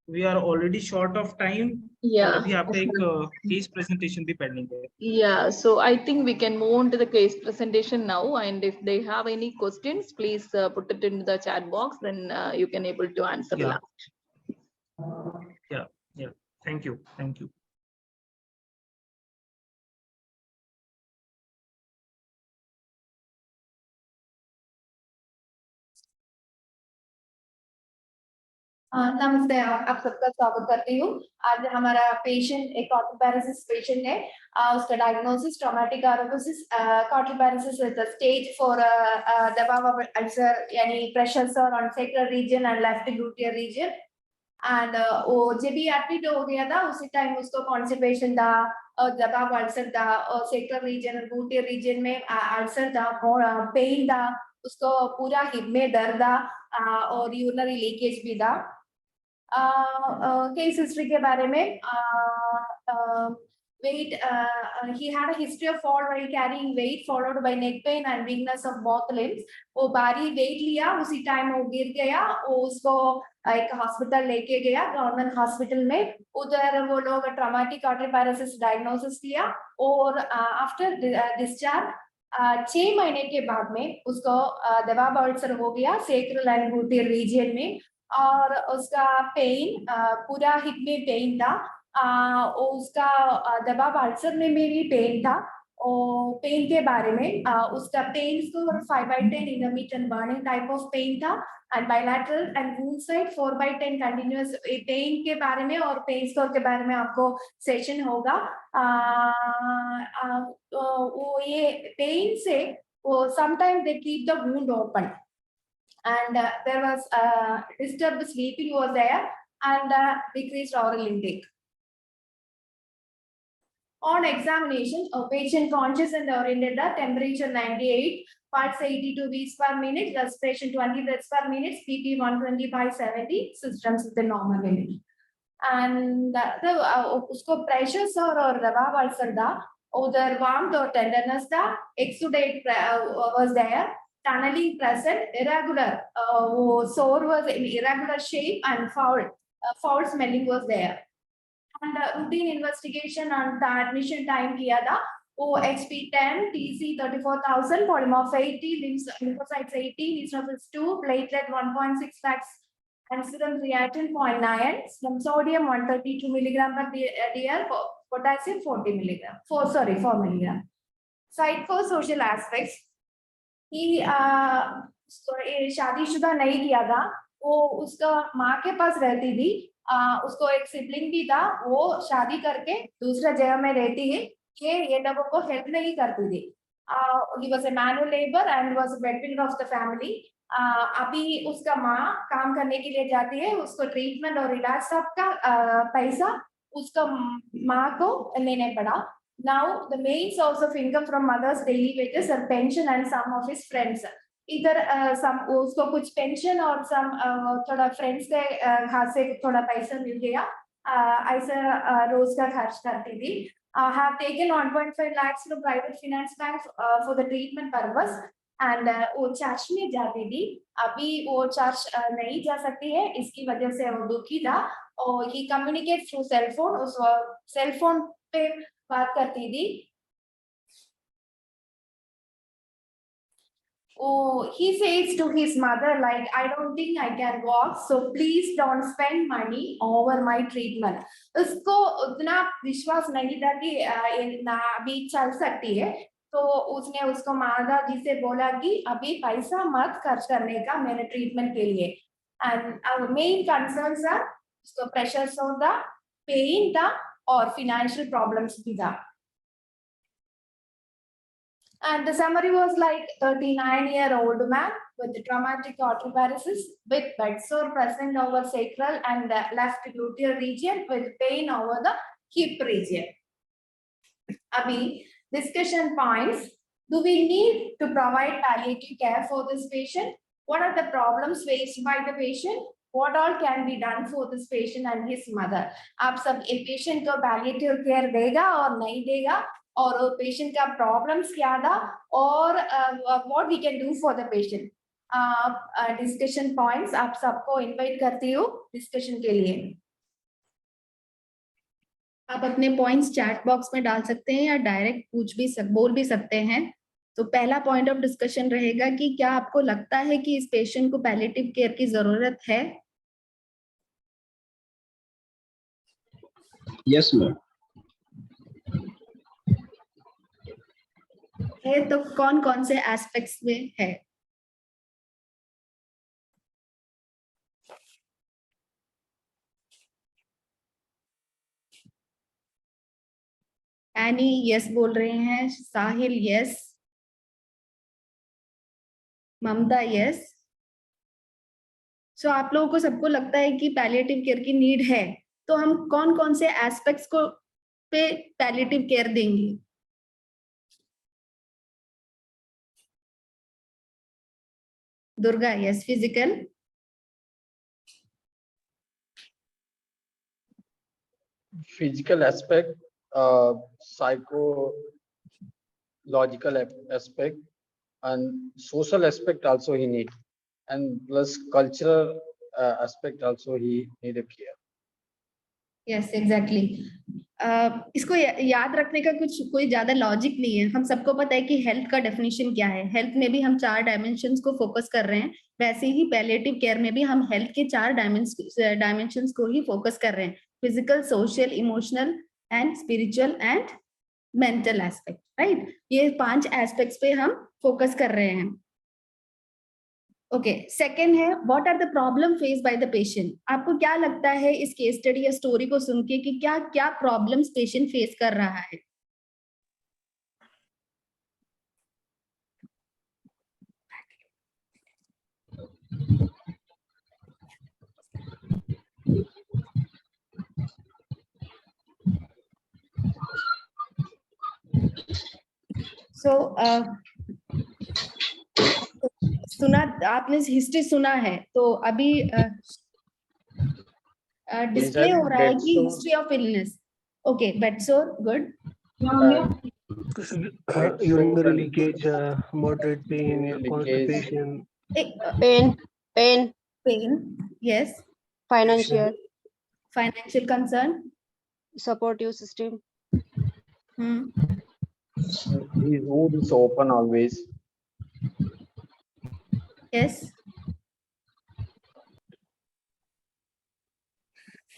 we are already short of time। Yeah. और अभी आपका एक केस प्रेजेंटेशन भी पेंडिंग है। Yeah, so I think we can move on to the case presentation now, and if they have any questions, please put it in the chat box, then you can able to answer. Yeah. last. Yeah, thank you। नमस्ते, आप सबका स्वागत करती हूँ। आज हमारा पेशेंट एक कॉटल पैरालिसिस पेशेंट है। उसका डायग्नोसिस ट्रॉमेटिक आरोसिस कॉटल पैरालिसिस विद स्टेज 4 दबाव अल्सर यानी pressure sore on sacral region and left gluteal region, and वो जब भी एडमिट हो गया था उसी टाइम उसको कॉन्स्टिपेशन था और दबाव अल्सर था और सेक्रल रीजन और ग्लूटियर रीजन में अल्सर था, पेन था, उसको पूरा हिप में दर्द था और यूरिनरी लीकेज भी था। केस हिस्ट्री के बारे में, weight, he had a history of fall while carrying weight followed by neck pain and weakness of both limbs। वो भारी वेट लिया, उसी टाइम वो गिर गया, वो उसको एक हॉस्पिटल लेके गया, गवर्नमेंट हॉस्पिटल में। उधर वो लोग ट्रॉमेटिक कॉटल पैरालिसिस डायग्नोसिस किया, और आफ्टर डिस्चार्ज 6 महीने के बाद में उसको दबाव अल्सर हो गया सेक्रल एंड ग्लूटियर रीजन में, और उसका पेन पूरा हिप में पेन था, उसका दबाव अल्सर में भी पेन था, और पेन के बारे में उसका pen score 5/10 intermittent burning type of pain था and bilateral and wound side 4/10 continuous pen के बारे में और पेन स्कोर के बारे में आपको सेशन होगा। वो ये पेन से वो sometimes they keep the wound open and there was disturbed sleeping was there and decreased oral intake. On examination, a patient conscious and oriented, temperature 98, pulse 82 beats per minute, respiration 20 breaths per minute, BP 120/70, systems within normal limit. And उसको pressure और दबाव अल्सर था, उधर warmth और tenderness था, exudate was there, tunneling present, irregular, वो sore was in irregular shape and foul smelling was there. And routine investigation and the admission time किया था, वो HP 10, TC 34,000, polymorph 80, lymphocytes 80, eosinophils 2, platelet 1.6 lakhs, and serum creatinine 0.9, sodium 132 milligram per dl, potassium 4 milligram. Psychosocial aspects. he शादीशुदा नहीं किया था, वो उसका माँ के पास रहती थी, उसको एक सिबलिंग भी था, वो शादी करके दूसरा जगह में रहती है, ये लोगों को हेल्प नहीं करती थी। he was a manual labor and was a breadwinner of the family. अभी उसका माँ काम करने के लिए जाती है, उसको ट्रीटमेंट और इलाज सबका पैसा उसका माँ को लेने पड़ा। Now the main source of income from mother's daily wages are pension and some of his friends. इधर उसको कुछ पेंशन और थोड़ा फ्रेंड्स के हाथ से थोड़ा पैसा मिल गया, ऐसा रोज का खर्च करती थी। have taken 1.5 lakhs from private finance bank for the treatment purpose and वो चर्च में जाती थी, अभी वो चर्च नहीं जा सकती है, इसकी वजह से वो दुखी था और he communicates through cell phone, उस सेल फोन पे बात करती थी। Oh, he says to his mother like, I don't think I can walk, so please don't spend money over my treatment. उसको उतना विश्वास नहीं था कि अभी चल सकती है, तो उसने उसको माता जी से बोला कि अभी पैसा मत खर्च करने का मेरे ट्रीटमेंट के लिए। And our main concerns are उसको प्रेशर होता, पेन था और financial problems भी था। And the summary was like 39-year-old man with traumatic artery with bedsore present over sacral and the left gluteal region with pain over the hip region. Abhi, discussion points. Do we need to provide palliative care for this patient? What are the problems faced by the patient? What all can be done for this patient and his mother? आप सब एक patient को palliative care देगा और नहीं देगा, और पेशेंट का प्रॉब्लम्स क्या था और what we can do for the patient. Discussion points आप सबको इनवाइट करती हूँ डिस्कशन के लिए। आप अपने पॉइंट्स चैट बॉक्स में डाल सकते हैं या डायरेक्ट बोल भी सकते हैं। तो पहला पॉइंट ऑफ डिस्कशन रहेगा कि क्या आपको लगता है कि इस पेशेंट को पैलिएटिव केयर की जरूरत है? Yes ma'am. है तो कौन कौन से एस्पेक्ट्स में है? एनी यस बोल रहे हैं, साहिल यस, ममता यस। सो आप लोगों को सबको लगता है कि पैलिएटिव केयर की नीड है, तो हम कौन कौन से एस्पेक्ट्स को पे पैलिएटिव केयर देंगे? Durga yes, physical, aspect, psychological aspect and social aspect also he need, and plus cultural aspect also he need a care. Yes exactly. इसको याद रखने का कोई ज्यादा लॉजिक नहीं है, हम सबको पता है कि हेल्थ का डेफिनेशन क्या है। हेल्थ में भी हम 4 डायमेंशंस को फोकस कर रहे हैं, वैसे ही पैलिएटिव केयर में भी हम हेल्थ के 4 डायमेंशंस को ही फोकस कर रहे हैं, physical, social, emotional and spiritual and mental aspect, right. ये 5 एस्पेक्ट्स पे हम फोकस कर रहे हैं। ओके, सेकेंड है what are the problem face by the patient. आपको क्या लगता है इस केस स्टडी या स्टोरी को सुन के कि क्या क्या प्रॉब्लम्स पेशेंट फेस कर रहा है? सो सुना, आपने हिस्ट्री सुना है तो अभी डिस्प्ले हो रहा है कि history of illness. Okay, bedsore, good. urinary leakage, moderate pain, Urinary constipation, Pain, pain, yes. financial, financial concern, supportive system, His mood is open always. Yes.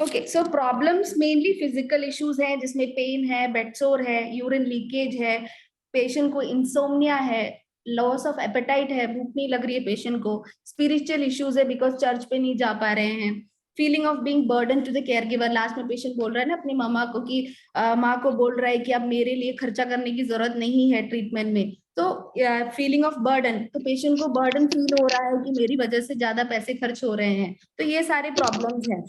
Okay, so problems mainly physical issues हैं जिसमें पेन है, बेडसोर है, यूरिन लीकेज है, पेशेंट को इंसोम्निया है, लॉस ऑफ एपेटाइट है, भूख नहीं लग रही है पेशेंट को, स्पिरिचुअल इश्यूज है बिकॉज चर्च पे नहीं जा पा रहे हैं, feeling of being burden to the caregiver. Last में पेशेंट बोल रहा है ना अपनी मामा को कि माँ को बोल रहा है कि अब मेरे लिए खर्चा करने की जरूरत नहीं है ट्रीटमेंट में, तो फीलिंग ऑफ बर्डन, तो पेशेंट को बर्डन फील हो रहा है कि मेरी वजह से ज्यादा पैसे खर्च हो रहे हैं। तो ये सारे प्रॉब्लम्स हैं।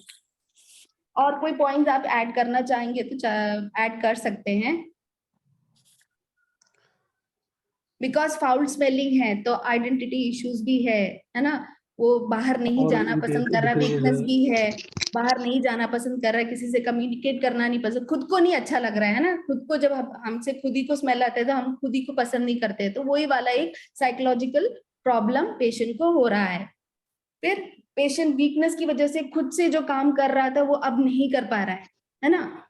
और कोई पॉइंट्स आप ऐड करना चाहेंगे तो ऐड कर सकते हैं। बिकॉज फाउल स्मेलिंग है तो आइडेंटिटी इश्यूज भी है ना, वो बाहर नहीं और जाना पसंद कर रहा, decrease वीकनेस है। भी है, बाहर नहीं जाना पसंद कर रहा है, किसी से कम्युनिकेट करना नहीं पसंद, खुद को नहीं अच्छा लग रहा है ना, खुद को जब हमसे खुद ही को स्मेल आते हैं तो हम खुद ही को पसंद नहीं करते, तो वही वाला एक साइकोलॉजिकल प्रॉब्लम पेशेंट को हो रहा है। फिर पेशेंट वीकनेस की वजह से खुद से जो काम कर रहा था वो अब नहीं कर पा रहा है ना,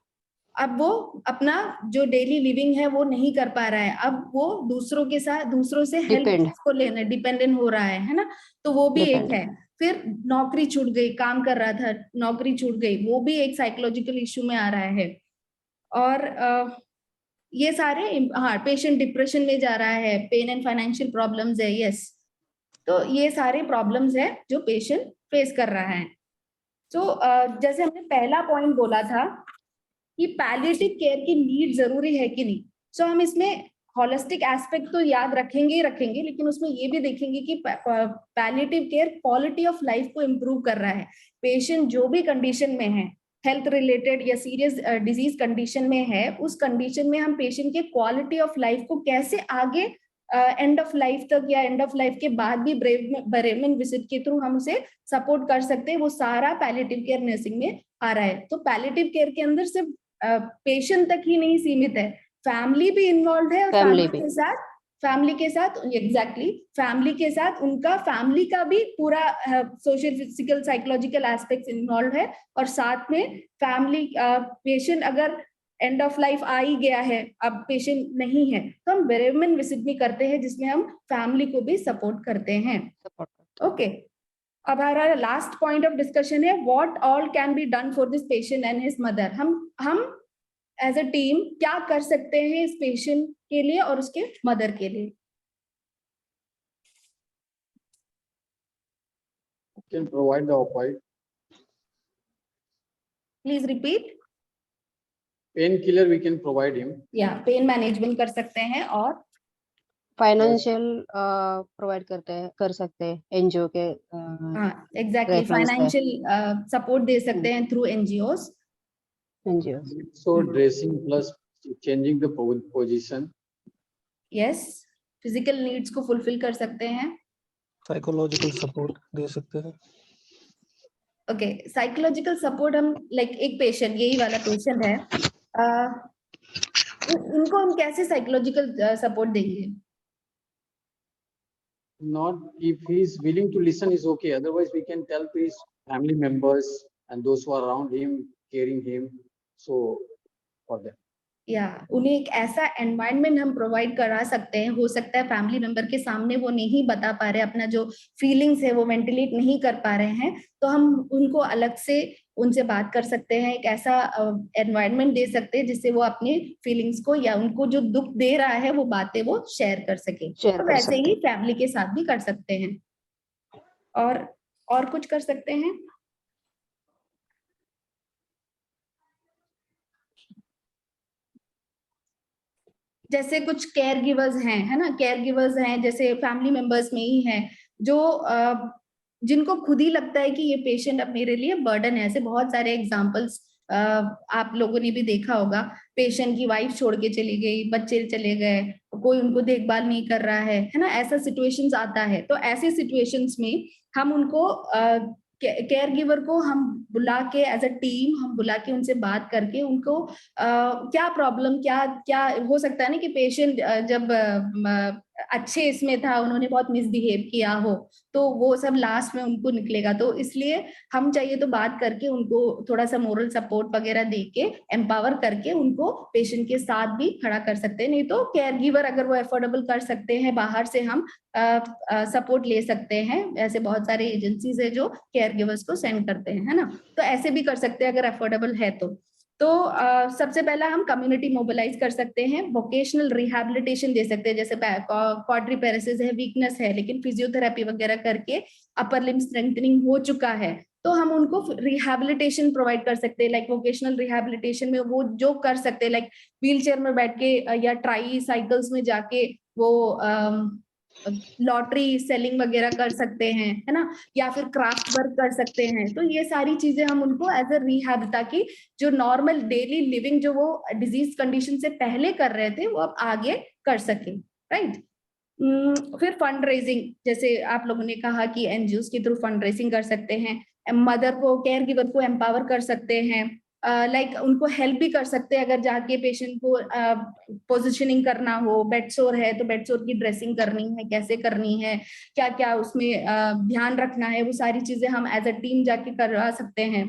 अब वो अपना जो डेली लिविंग है वो नहीं कर पा रहा है, अब वो दूसरों के साथ, दूसरों से हेल्प को लेना डिपेंडेंट हो रहा है ना, तो वो भी एक है। फिर नौकरी छूट गई, काम कर रहा था, नौकरी छूट गई, वो भी एक साइकोलॉजिकल इश्यू में आ रहा है। और ये सारे, हाँ, पेशेंट डिप्रेशन में जा रहा है, पेन एंड फाइनेंशियल प्रॉब्लम्स है, यस। तो ये सारे प्रॉब्लम्स है जो पेशेंट फेस कर रहा है। तो जैसे हमने पहला पॉइंट बोला था कि पैलिएटिव केयर की नीड जरूरी है कि नहीं, सो हम इसमें होलिस्टिक एस्पेक्ट तो याद रखेंगे ही रखेंगे, लेकिन उसमें ये भी देखेंगे कि palliative care quality of life को इम्प्रूव कर रहा है। पेशेंट जो भी कंडीशन में है, हेल्थ रिलेटेड या सीरियस डिजीज कंडीशन में है, उस कंडीशन में हम पेशेंट के क्वालिटी ऑफ लाइफ को कैसे आगे एंड ऑफ लाइफ तक या एंड ऑफ लाइफ के बाद भी बेरेवमेंट विजिट के थ्रू हम उसे सपोर्ट कर सकते हैं, वो सारा पैलिएटिव केयर नर्सिंग में आ रहा है। तो पैलिएटिव केयर के अंदर सिर्फ पेशेंट तक ही नहीं सीमित है, फैमिली भी इन्वॉल्व है, और फैमिली के साथ एग्जैक्टली फैमिली के साथ उनका फैमिली का भी पूरा social, physical, psychological aspects involve है। और साथ में फैमिली पेशेंट अगर एंड ऑफ लाइफ आ ही गया है, अब पेशेंट नहीं है, तो हम बेरेवमेंट विजिट भी करते हैं जिसमें हम फैमिली को भी सपोर्ट करते हैं। ओके, अब हमारा लास्ट पॉइंट ऑफ डिस्कशन है what all can be done for this patient and his mother. हम एज अ टीम क्या कर सकते हैं इस पेशेंट के लिए और उसके मदर के लिए? Can provide the opioid. Please repeat. Painkiller we can provide him. या पेन मैनेजमेंट कर सकते हैं, और फाइनेंशियल प्रोवाइड कर सकते हैं एनजीओ के एग्जैक्टली फाइनेंशियल सपोर्ट दे सकते हैं through NGOs. So dressing plus changing the position. Yes, physical needs को फुलफिल कर सकते हैं। साइकोलॉजिकल सपोर्ट दे सकते हैं। ओके, साइकोलॉजिकल सपोर्ट हम एक पेशेंट, यही वाला पेशेंट है, इनको हम कैसे साइकोलॉजिकल सपोर्ट देंगे? Not if he is willing to listen is okay. Otherwise, we can tell to his family members and those who are around him, caring him. So for them. या उन्हें एक ऐसा एनवायरनमेंट हम प्रोवाइड करा सकते हैं, हो सकता है फैमिली मेंबर के सामने वो नहीं बता पा रहे, अपना जो फीलिंग्स है वो वेंटिलेट नहीं कर पा रहे हैं, तो हम उनको अलग से उनसे बात कर सकते हैं, एक ऐसा एनवायरनमेंट दे सकते हैं जिससे वो अपने फीलिंग्स को या उनको जो दुख दे रहा है वो बातें वो शेयर कर सके। तो वैसे ही फैमिली के साथ भी कर सकते हैं। और कुछ कर सकते हैं? जैसे कुछ केयर गिवर्स हैं, है ना, केयर गिवर्स हैं जैसे फैमिली मेंबर्स में ही हैं जो जिनको खुद ही लगता है कि ये पेशेंट अब मेरे लिए बर्डन है। ऐसे बहुत सारे एग्जांपल्स आप लोगों ने भी देखा होगा, पेशेंट की वाइफ छोड़ के चली गई, बच्चे चले गए, कोई उनको देखभाल नहीं कर रहा है ना, ऐसा सिचुएशंस आता है। तो ऐसे सिचुएशंस में हम उनको केयर गिवर को हम बुला के एज अ टीम हम बुला के उनसे बात करके उनको क्या प्रॉब्लम क्या हो सकता है ना कि पेशेंट जब अच्छे इसमें था, उन्होंने बहुत मिसबिहेव किया हो, तो वो सब लास्ट में उनको निकलेगा। तो इसलिए हम चाहिए तो बात करके उनको थोड़ा सा मोरल सपोर्ट वगैरह दे के एम्पावर करके उनको पेशेंट के साथ भी खड़ा कर सकते हैं। नहीं तो केयर गिवर अगर वो अफोर्डेबल कर सकते हैं, बाहर से हम सपोर्ट ले सकते हैं। ऐसे बहुत सारे एजेंसीज है जो केयर गिवर्स को सेंड करते हैं, है ना, तो ऐसे भी कर सकते हैं अगर अफोर्डेबल है तो सबसे पहला हम कम्युनिटी मोबिलाइज कर सकते हैं, वोकेशनल रिहैबिलिटेशन दे सकते हैं, जैसे क्वाड्रिपेरेसिस है, वीकनेस है, लेकिन फिजियोथेरेपी वगैरह करके अपर लिम्ब स्ट्रेंथनिंग हो चुका है, तो हम उनको रिहैबिलिटेशन प्रोवाइड कर सकते हैं। लाइक वोकेशनल रिहैबिलिटेशन में वो जो कर सकते हैं, लाइक व्हील चेयर में बैठ के या ट्राई साइकिल्स में जाके वो लॉटरी सेलिंग वगैरह कर सकते हैं, है ना, या फिर क्राफ्ट वर्क कर सकते हैं। तो ये सारी चीजें हम उनको एज अ रिहैब, ताकि जो नॉर्मल डेली लिविंग जो वो डिजीज कंडीशन से पहले कर रहे थे वो अब आगे कर सके, राइट। फिर फंड रेजिंग, जैसे आप लोगों ने कहा कि एनजीओ के थ्रू फंड रेजिंग कर सकते हैं, मदर को केयर गिवर को एम्पावर कर सकते हैं, लाइक उनको हेल्प भी कर सकते हैं। अगर जाके पेशेंट को पोजिशनिंग करना हो, बेड सोर है तो बेड सोर की ड्रेसिंग करनी है, कैसे करनी है, क्या क्या उसमें ध्यान रखना है, वो सारी चीजें हम एज अ टीम जाके करवा सकते हैं।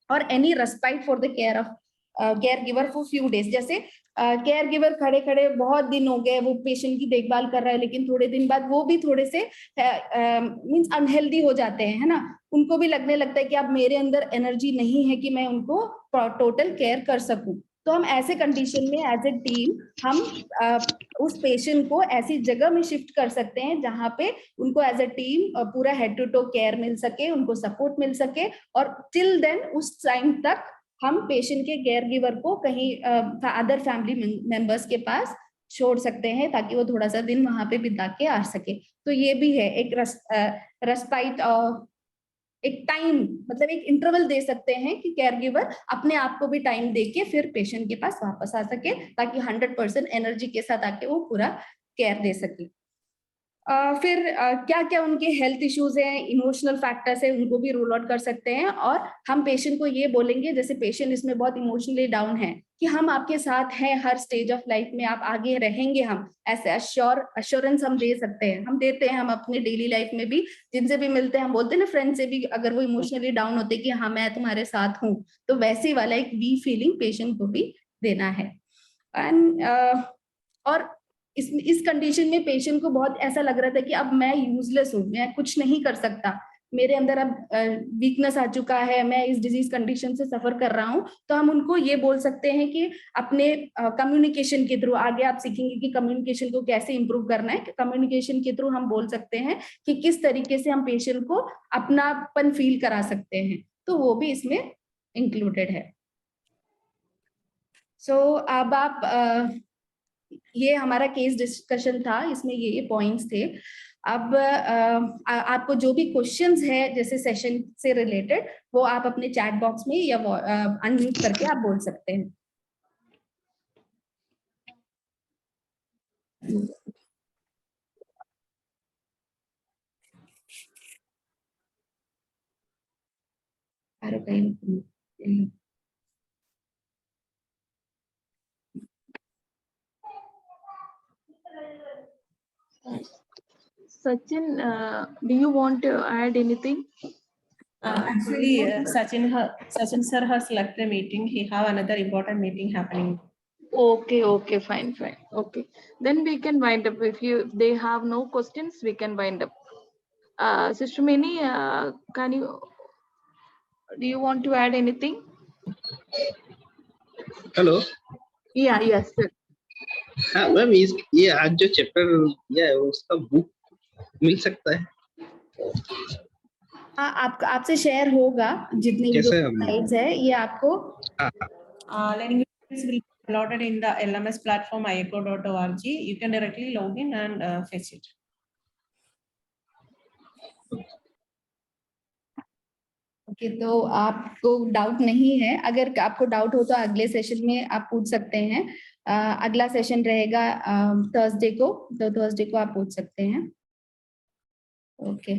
और any respite for the care of care giver for few days, जैसे केयर गिवर खड़े खड़े बहुत दिन हो गए, वो पेशेंट की देखभाल कर रहा है, लेकिन थोड़े दिन बाद वो भी थोड़े से मींस अनहेल्दी हो जाते हैं, है ना, उनको भी लगने लगता है कि अब मेरे अंदर एनर्जी नहीं है कि मैं उनको टोटल केयर कर सकूं। तो हम ऐसे कंडीशन में एज ए टीम हम उस पेशेंट को ऐसी जगह में शिफ्ट कर सकते हैं जहां पे उनको एज ए टीम पूरा हेड टू टो केयर मिल सके, उनको सपोर्ट मिल सके, और टिल देन उस टाइम तक हम पेशेंट के केयर गिवर को कहीं अदर फैमिली मेंबर्स के पास छोड़ सकते हैं, ताकि वो थोड़ा सा दिन वहां पे बिता के आ सके। तो ये भी है एक रेस्पाइट, एक टाइम, मतलब एक इंटरवल दे सकते हैं कि केयर गिवर अपने आप को भी टाइम देके फिर पेशेंट के पास वापस आ सके, ताकि 100% एनर्जी के साथ आके वो पूरा केयर दे सके। फिर क्या क्या उनके हेल्थ इश्यूज हैं, इमोशनल फैक्टर्स है, उनको भी रूल आउट कर सकते हैं। और हम पेशेंट को ये बोलेंगे, जैसे पेशेंट इसमें बहुत इमोशनली डाउन है, कि हम आपके साथ हैं हर स्टेज ऑफ लाइफ में, आप आगे रहेंगे, हम ऐसे अश्योरेंस हम दे सकते हैं, हम देते हैं। हम अपने डेली लाइफ में भी जिनसे भी मिलते हैं हम बोलते हैं ना, फ्रेंड से भी अगर वो इमोशनली डाउन होते कि हाँ मैं तुम्हारे साथ हूँ, तो वैसे वाला एक वी फीलिंग पेशेंट को भी देना है। एंड और इस कंडीशन में पेशेंट को बहुत ऐसा लग रहा था कि अब मैं यूजलेस हूँ, मैं कुछ नहीं कर सकता, मेरे अंदर अब वीकनेस आ चुका है, मैं इस डिजीज कंडीशन से सफर कर रहा हूँ। तो हम उनको ये बोल सकते हैं कि अपने कम्युनिकेशन के थ्रू, आगे आप सीखेंगे कि कम्युनिकेशन को कैसे इंप्रूव करना है, कम्युनिकेशन के थ्रू हम बोल सकते हैं कि किस तरीके से हम पेशेंट को अपनापन फील करा सकते हैं, तो वो भी इसमें इंक्लूडेड है। सो अब आप ये हमारा केस डिस्कशन था, इसमें ये पॉइंट्स थे। अब आपको जो भी क्वेश्चंस है जैसे सेशन से रिलेटेड, वो आप अपने चैट बॉक्स में या अनम्यूट करके आप बोल सकते हैं। Sachin, do you want to add anything? Actually, Sachin sir has left the meeting. He have another important meeting happening. Okay, fine. Okay, then we can wind up. If they have no questions, we can wind up. Sister Mini, do you want to add anything? Hello. Yeah, yes, sir. हाँ मैम, इस ये आज जो चैप्टर दिया है उसका बुक मिल सकता है? हाँ, आपसे शेयर होगा जितनी भी कैसे हम? स्लाइड्स है ये आपको Learning materials will be uploaded in the LMS platform iEco.org. You can directly log in and fetch it. Okay, तो आपको डाउट नहीं है? अगर आपको डाउट हो तो अगले सेशन में आप पूछ सकते हैं। अगला सेशन रहेगा थर्सडे को, तो थर्सडे को आप पूछ सकते हैं। ओके।